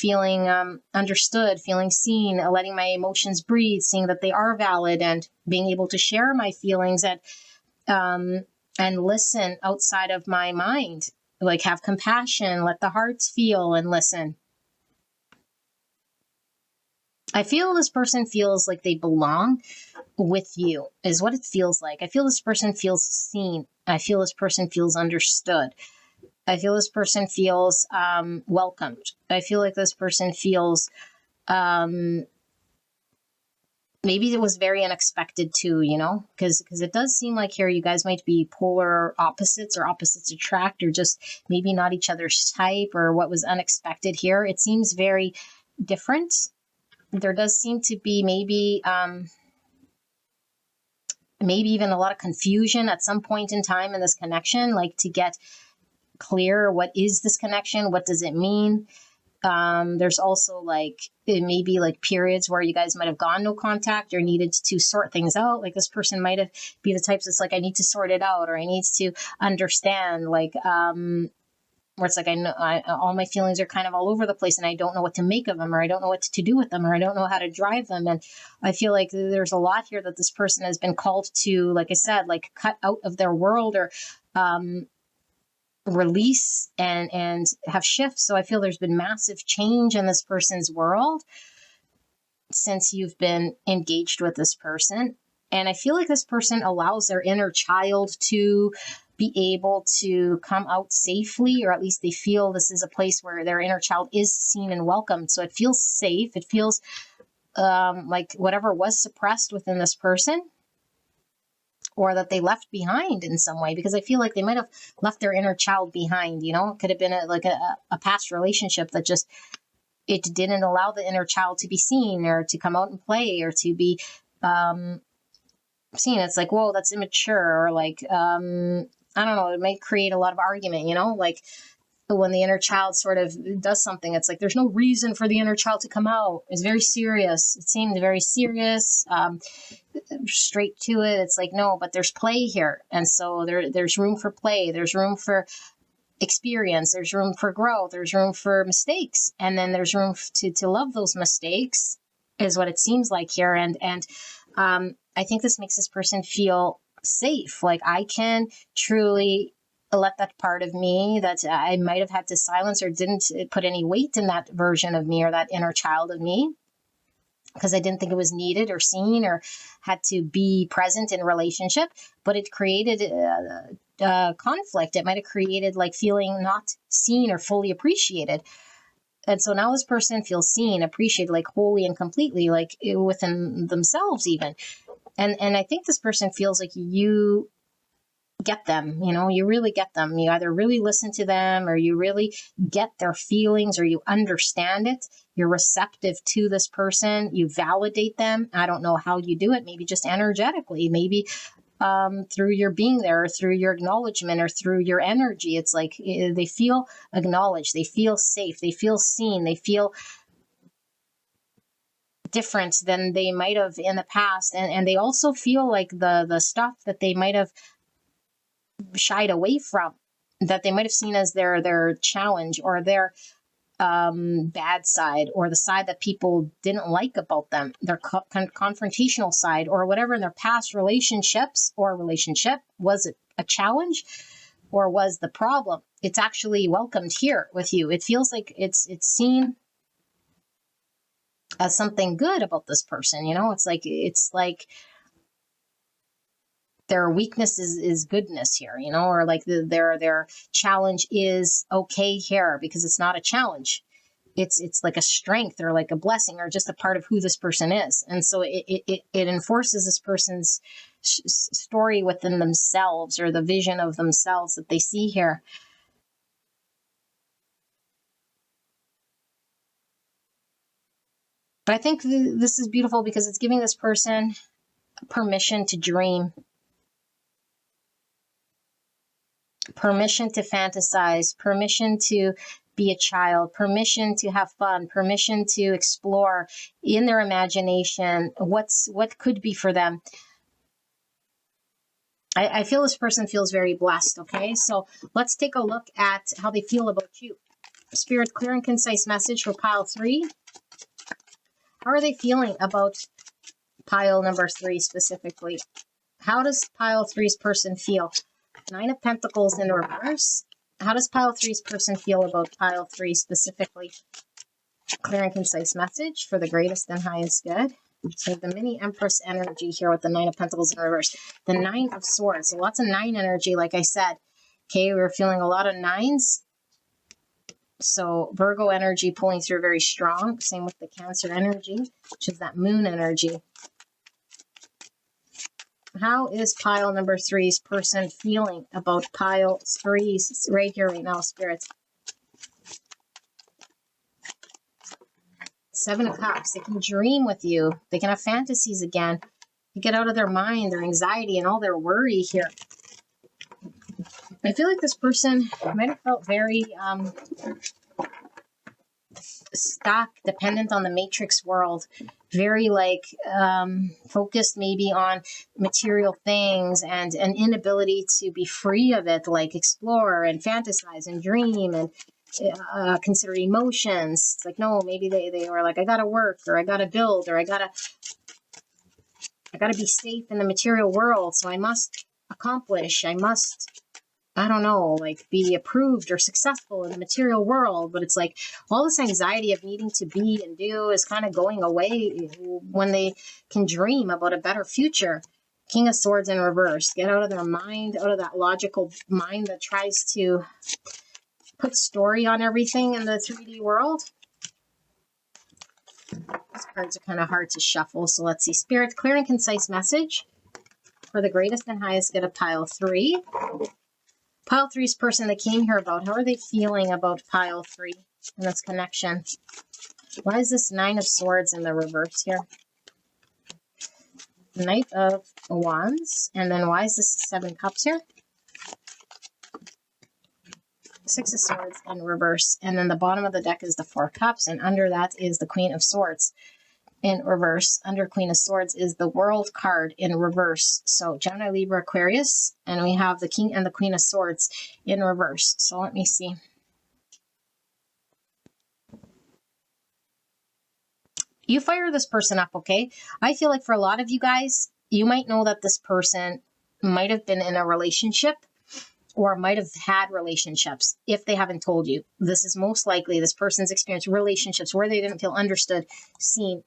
understood, feeling seen, letting my emotions breathe, seeing that they are valid, and being able to share my feelings and listen outside of my mind, like have compassion, let the hearts feel and listen. I feel this person feels like they belong with you, is what it feels like. I feel this person feels seen. I feel this person feels understood. I feel this person feels welcomed. I feel like this person feels maybe it was very unexpected too, because it does seem like here you guys might be polar opposites, or opposites attract, or just maybe not each other's type, or what was unexpected here. It seems very different. There does seem to be maybe even a lot of confusion at some point in time in this connection, like to get clear, what is this connection? What does it mean? There's also like, it may be like periods where you guys might have gone no contact or needed to sort things out. Like this person might have be the types that's like, I need to sort it out, or I need to understand, like, where it's like, I know all my feelings are kind of all over the place, and I don't know what to make of them, or I don't know what to do with them, or I don't know how to drive them. And I feel like there's a lot here that this person has been called to, like I said, like cut out of their world, or release and have shifts. So I feel there's been massive change in this person's world since you've been engaged with this person. And I feel like this person allows their inner child to be able to come out safely, or at least they feel this is a place where their inner child is seen and welcomed. So it feels safe. It feels like whatever was suppressed within this person, or that they left behind in some way, because I feel like they might have left their inner child behind. It could have been a past relationship that just, it didn't allow the inner child to be seen, or to come out and play, or to be seen. It's like, whoa, that's immature, or like, I don't know, it might create a lot of argument, like when the inner child sort of does something, it's like, there's no reason for the inner child to come out. It's very serious. It seemed very serious, straight to it. It's like, no, but there's play here. And so there's room for play. There's room for experience. There's room for growth. There's room for mistakes. And then there's room to love those mistakes, is what it seems like here. And I think this makes this person feel safe. Like I can truly let that part of me that I might have had to silence, or didn't put any weight in that version of me, or that inner child of me, because I didn't think it was needed or seen or had to be present in a relationship. But it created conflict. It might have created like feeling not seen or fully appreciated. And so now this person feels seen, appreciated, like wholly and completely, like within themselves even. And I think this person feels like you get them, you really get them. You either really listen to them, or you really get their feelings, or you understand it. You're receptive to this person. You validate them. I don't know how you do it. Maybe just energetically, maybe through your being there, or through your acknowledgement, or through your energy. It's like they feel acknowledged. They feel safe. They feel seen. They feel different than they might have in the past. And they also feel like the stuff that they might have shied away from, that they might have seen as their challenge, or their bad side, or the side that people didn't like about them, their confrontational side, or whatever in their past relationships or relationship. Was it a challenge, or was the problem? It's actually welcomed here with you. It feels like it's seen, as something good about this person. It's like their weakness is goodness here, or like their challenge is okay here because it's not a challenge. It's like a strength or like a blessing or just a part of who this person is. And so it enforces this person's story within themselves, or the vision of themselves that they see here. But I think this is beautiful because it's giving this person permission to dream, permission to fantasize, permission to be a child, permission to have fun, permission to explore in their imagination what could be for them. I feel this person feels very blessed, okay? So let's take a look at how they feel about you. Spirit, clear and concise message for pile 3. How are they feeling about pile number 3 specifically? How does pile 3's person feel? 9 of Pentacles in reverse. How does pile 3's person feel about pile 3 specifically? Clear and concise message for the greatest and highest good. So the mini Empress energy here with the 9 of Pentacles in reverse. The 9 of Swords. So lots of 9 energy, like I said. Okay, we're feeling a lot of 9s. So Virgo energy pulling through very strong. Same with the Cancer energy, which is that Moon energy. How is pile number 3's person feeling about pile 3's right here, right now, spirits? 7 of Cups. They can dream with you. They can have fantasies again. They get out of their mind, their anxiety, and all their worry here. I feel like this person might have felt very stuck, dependent on the matrix world, very like focused maybe on material things and an inability to be free of it, like explore and fantasize and dream and consider emotions. It's like, no, maybe they were like, I gotta work, or I gotta build, or I gotta be safe in the material world, so I must accomplish, I don't know, like be approved or successful in the material world. But it's like all this anxiety of needing to be and do is kind of going away when they can dream about a better future. King of Swords in reverse. Get out of their mind, out of that logical mind that tries to put story on everything in the 3D world. These cards are kind of hard to shuffle, so let's see. Spirit, clear and concise message for the greatest and highest good of pile 3. Pile 3's person that came here about, how are they feeling about pile 3 and its connection? Why is this 9 of Swords in the reverse here? Knight of Wands. And then why is this 7 Cups here? 6 of Swords in reverse. And then the bottom of the deck is the 4 Cups. And under that is the Queen of Swords in reverse. Under Queen of Swords is the World card in reverse. So Gemini, Libra, Aquarius, and we have the King and the Queen of Swords in reverse. So let me see. You fire this person up, okay? I feel like for a lot of you guys, you might know that this person might have been in a relationship or might have had relationships. If they haven't told you, this is most likely this person's experienced relationships where they didn't feel understood, seen.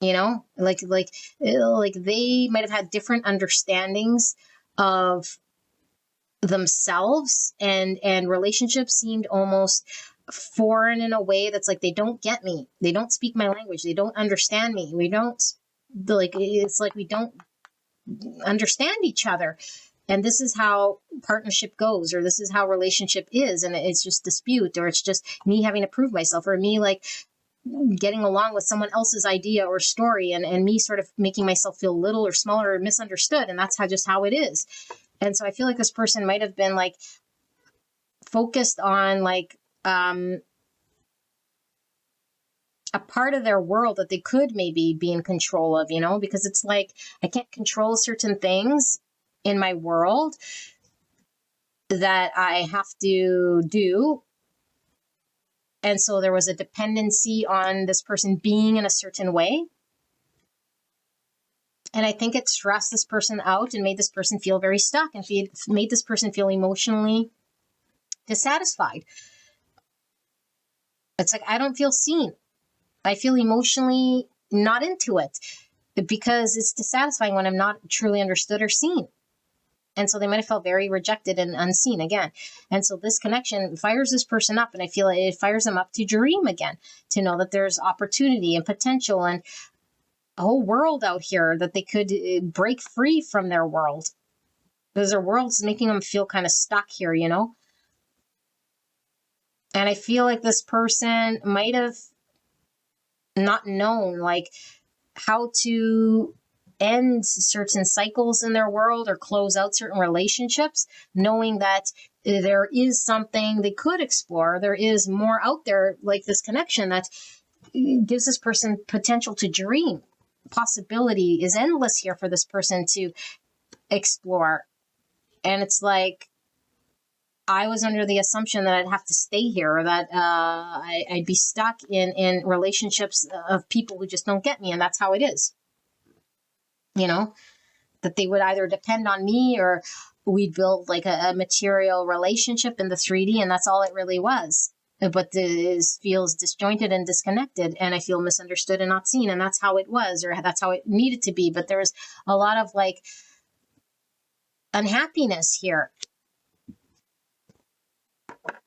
You know, like they might have had different understandings of themselves, and relationships seemed almost foreign in a way that's like, they don't get me. They don't speak my language. They don't understand me. It's like we don't understand each other. And this is how partnership goes, or this is how relationship is. And it's just dispute, or it's just me having to prove myself, or me like getting along with someone else's idea or story, and me sort of making myself feel little or smaller or misunderstood. And that's how it is. And so I feel like this person might have been like focused on like a part of their world that they could maybe be in control of, because it's like, I can't control certain things in my world that I have to do. And so there was a dependency on this person being in a certain way. And I think it stressed this person out and made this person feel very stuck, and made this person feel emotionally dissatisfied. It's like, I don't feel seen. I feel emotionally not into it because it's dissatisfying when I'm not truly understood or seen. And so they might have felt very rejected and unseen again. And so this connection fires this person up, and I feel it fires them up to dream again, to know that there's opportunity and potential and a whole world out here that they could break free from their world. Because their world's making them feel kind of stuck here, you know? And I feel like this person might have not known, like, how to end certain cycles in their world or close out certain relationships, knowing that there is something they could explore. There is more out there, like this connection that gives this person potential to dream. Possibility is endless here for this person to explore. And it's like, I was under the assumption that I'd have to stay here, or that I'd be stuck in relationships of people who just don't get me. And that's how it is. You know, that they would either depend on me, or we'd build like a material relationship in the 3D, and that's all it really was. But this feels disjointed and disconnected, and I feel misunderstood and not seen. And that's how it was, or that's how it needed to be. But there's a lot of like unhappiness here.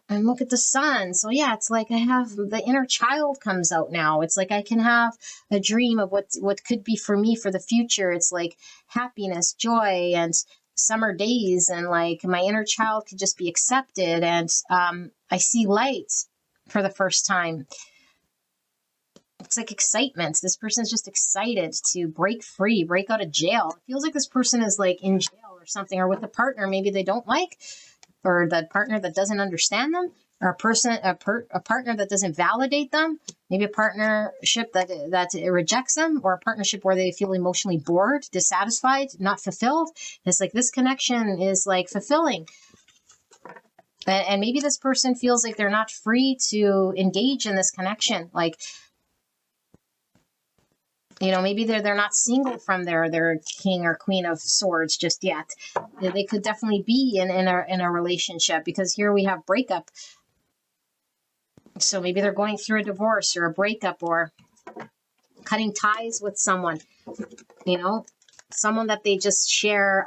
And look at the sun. So yeah, it's like I have the inner child comes out now. It's like I can have a dream of what could be for me for the future. It's like happiness, joy, and summer days, and like my inner child could just be accepted. And I see light for the first time. It's like excitement. This person's just excited to break free, break out of jail. It feels like this person is like in jail or something, or with a partner maybe they don't like, or the partner that doesn't understand them, or a partner that doesn't validate them, maybe a partnership that rejects them, or a partnership where they feel emotionally bored, dissatisfied, not fulfilled. It's like this connection is like fulfilling. And maybe this person feels like they're not free to engage in this connection. Like, you know, maybe they're not single from their king or queen of swords just yet. They could definitely be in a relationship, because here we have breakup. So maybe they're going through a divorce or a breakup, or cutting ties with someone, you know, someone that they just share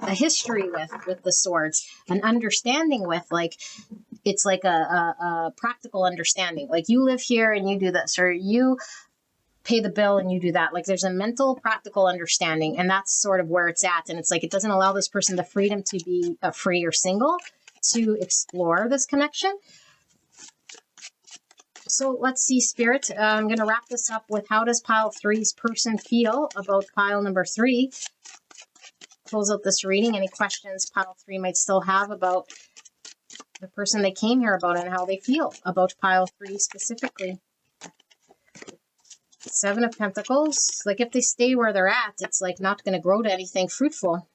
a history with the swords, an understanding with, like, it's like a practical understanding. Like, you live here and you do this, or you pay the bill and you do that. Like, there's a mental, practical understanding, and that's sort of where it's at. And it's like, it doesn't allow this person the freedom to be free or single to explore this connection. So let's see, Spirit. I'm going to wrap this up with, how does pile 3's person feel about pile number 3? Close out this reading. Any questions pile 3 might still have about the person they came here about, and how they feel about pile 3 specifically. 7 of Pentacles. Like, if they stay where they're at, it's like not going to grow to anything fruitful.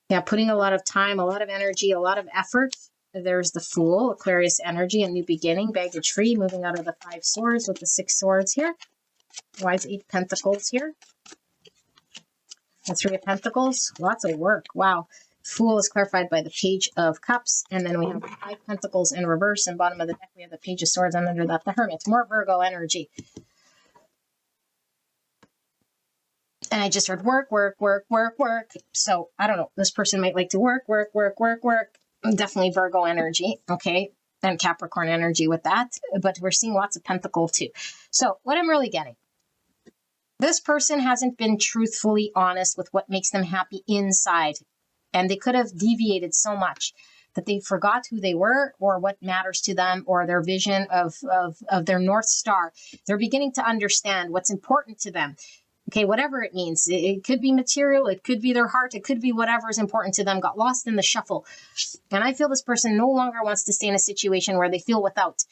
Yeah, putting a lot of time, a lot of energy, a lot of effort. There's the Fool, Aquarius energy, a new beginning, baggage free, moving out of the 5 swords with the 6 swords here. Why is 8 Pentacles here? The 3 of Pentacles, lots of work. Wow. Fool is clarified by the Page of Cups, and then we have 5 Pentacles in reverse, and bottom of the deck we have the Page of Swords, and under that the Hermit. More Virgo energy. And I just heard work, work, work, work, work. So I don't know. This person might like to work, work, work, work, work. Definitely Virgo energy, okay? And Capricorn energy with that. But we're seeing lots of Pentacle too. So what I'm really getting, this person hasn't been truthfully honest with what makes them happy inside. And they could have deviated so much that they forgot who they were, or what matters to them, or their vision of their North Star. They're beginning to understand what's important to them. Okay, whatever it means. It could be material, it could be their heart, it could be whatever is important to them, got lost in the shuffle. And I feel this person no longer wants to stay in a situation where they feel without.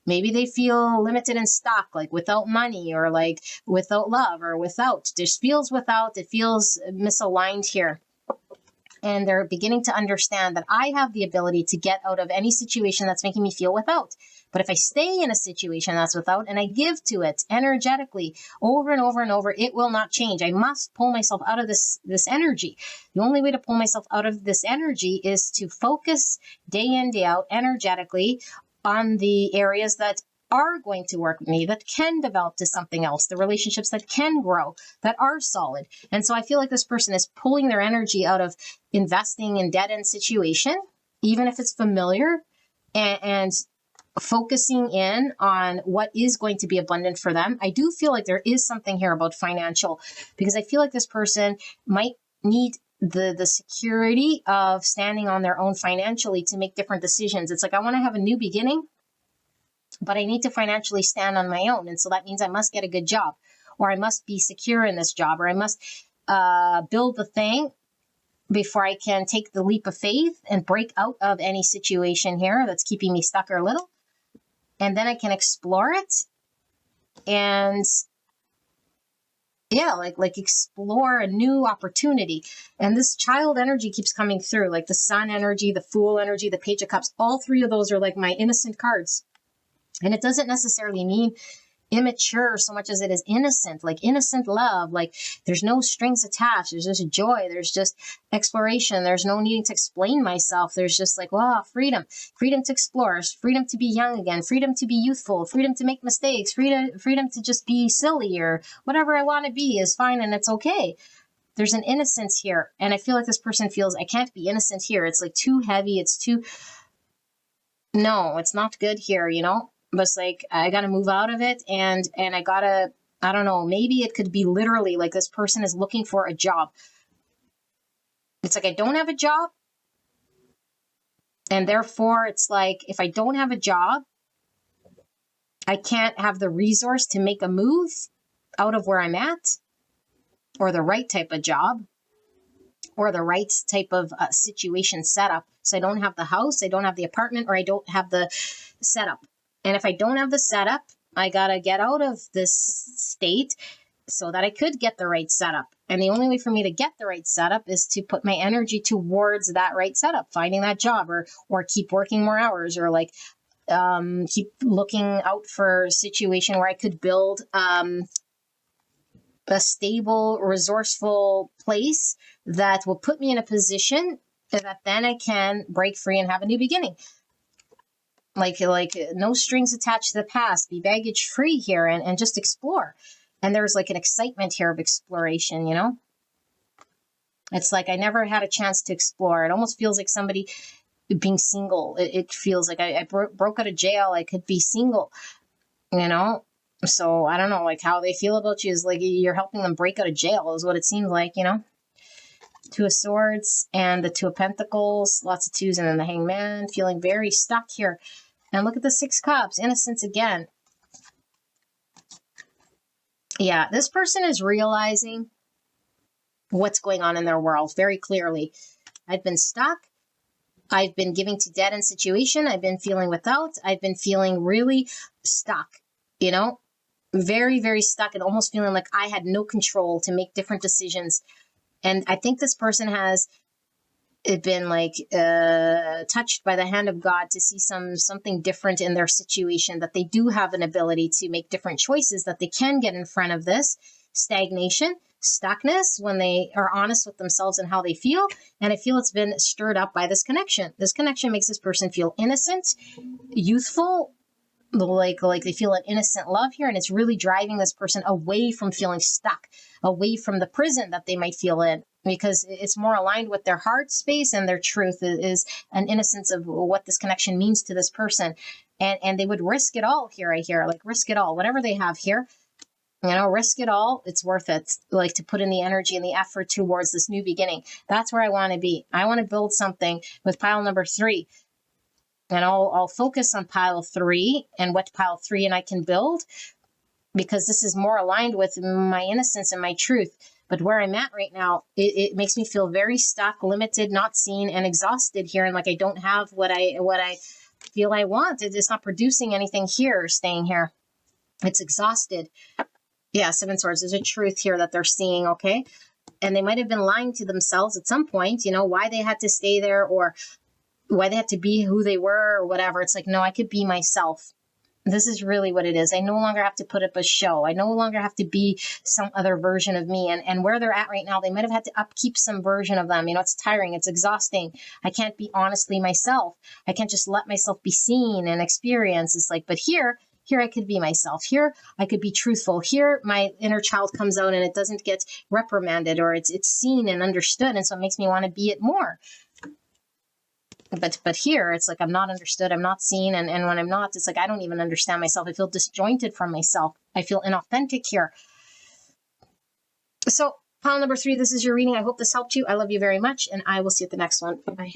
Maybe they feel limited and stuck, like without money, or like without love, or without. This feels without, it feels misaligned here. And they're beginning to understand that I have the ability to get out of any situation that's making me feel without. But if I stay in a situation that's without, and I give to it energetically over and over and over, it will not change. I must pull myself out of this energy. The only way to pull myself out of this energy is to focus day in, day out energetically on the areas that are going to work with me, that can develop to something else, the relationships that can grow, that are solid. And so I feel like this person is pulling their energy out of investing in dead-end situation, even if it's familiar, and focusing in on what is going to be abundant for them. I do feel like there is something here about financial, because I feel like this person might need the security of standing on their own financially to make different decisions. It's like, I want to have a new beginning, but I need to financially stand on my own. And so that means I must get a good job, or I must be secure in this job, or I must build the thing before I can take the leap of faith and break out of any situation here that's keeping me stuck or little. And then I can explore it and like explore a new opportunity. And this child energy keeps coming through, like the sun energy, the fool energy, the page of cups. All three of those are like my innocent cards. And it doesn't necessarily mean immature so much as it is innocent, like innocent love. Like there's no strings attached. There's just joy. There's just exploration. There's no needing to explain myself. There's just like, wow, freedom to explore, freedom to be young again, freedom to be youthful, freedom to make mistakes, freedom to just be silly, or whatever I want to be is fine. And it's okay. There's an innocence here. And I feel like this person feels, I can't be innocent here. It's like too heavy. No, it's not good here, But it's like, I got to move out of it. And I got to, I don't know, maybe it could be literally like this person is looking for a job. It's like, I don't have a job. And therefore it's like, if I don't have a job, I can't have the resource to make a move out of where I'm at, or the right type of job, or the right type of situation setup. So I don't have the house, I don't have the apartment, or I don't have the setup. And if I don't have the setup, I got to get out of this state so that I could get the right setup. And the only way for me to get the right setup is to put my energy towards that right setup, finding that job, or keep working more hours, or like keep looking out for a situation where I could build a stable, resourceful place that will put me in a position that then I can break free and have a new beginning. Like no strings attached to the past, be baggage free here, and just explore. And there's like an excitement here of exploration, It's like I never had a chance to explore. It almost feels like somebody being single. It feels like I broke out of jail. I could be single, So I don't know, like how they feel about you is like you're helping them break out of jail is what it seems like, Two of Swords and the Two of Pentacles, lots of twos, and then the Hangman, feeling very stuck here. And look at the Six Cups, innocence again. Yeah, this person is realizing what's going on in their world very clearly. I've been stuck. I've been giving to dead end situation. I've been feeling without. I've been feeling really stuck, very, very stuck, and almost feeling like I had no control to make different decisions. And I think this person has been like touched by the hand of God to see something different in their situation, that they do have an ability to make different choices, that they can get in front of this stagnation, stuckness, when they are honest with themselves and how they feel. And I feel it's been stirred up by this connection. This connection makes this person feel innocent, youthful, like they feel an innocent love here, and it's really driving this person away from feeling stuck, away from the prison that they might feel in, because it's more aligned with their heart space and their truth is an innocence of what this connection means to this person. And they would risk it all here. I hear like risk it all, whatever they have here, risk it all. It's worth it, like to put in the energy and the effort towards this new beginning. That's where I want to be. I want to build something with pile number 3. And I'll focus on pile 3 and what pile 3 and I can build, because this is more aligned with my innocence and my truth. But where I'm at right now, it makes me feel very stuck, limited, not seen, and exhausted here. And like I don't have what I feel I want. It's not producing anything here, staying here. It's exhausted. Yeah, 7 Swords. There's a truth here that they're seeing, okay? And they might have been lying to themselves at some point, why they had to stay there, or why they had to be who they were, or whatever. It's like, no, I could be myself. This is really what it is. I no longer have to put up a show. I no longer have to be some other version of me. And where they're at right now, they might have had to upkeep some version of them. It's tiring. It's exhausting. I can't be honestly myself. I can't just let myself be seen and experience. It's like, but here, Here I could be myself. Here I could be truthful. Here my inner child comes out and it doesn't get reprimanded, or it's seen and understood. And so it makes me want to be it more. But here it's like I'm not understood, I'm not seen, and when I'm not, it's like I don't even understand myself. I feel disjointed from myself. I feel inauthentic here. So pile number 3, this is your reading. I hope this helped you. I love you very much, and I will see you at the next one. Bye-bye.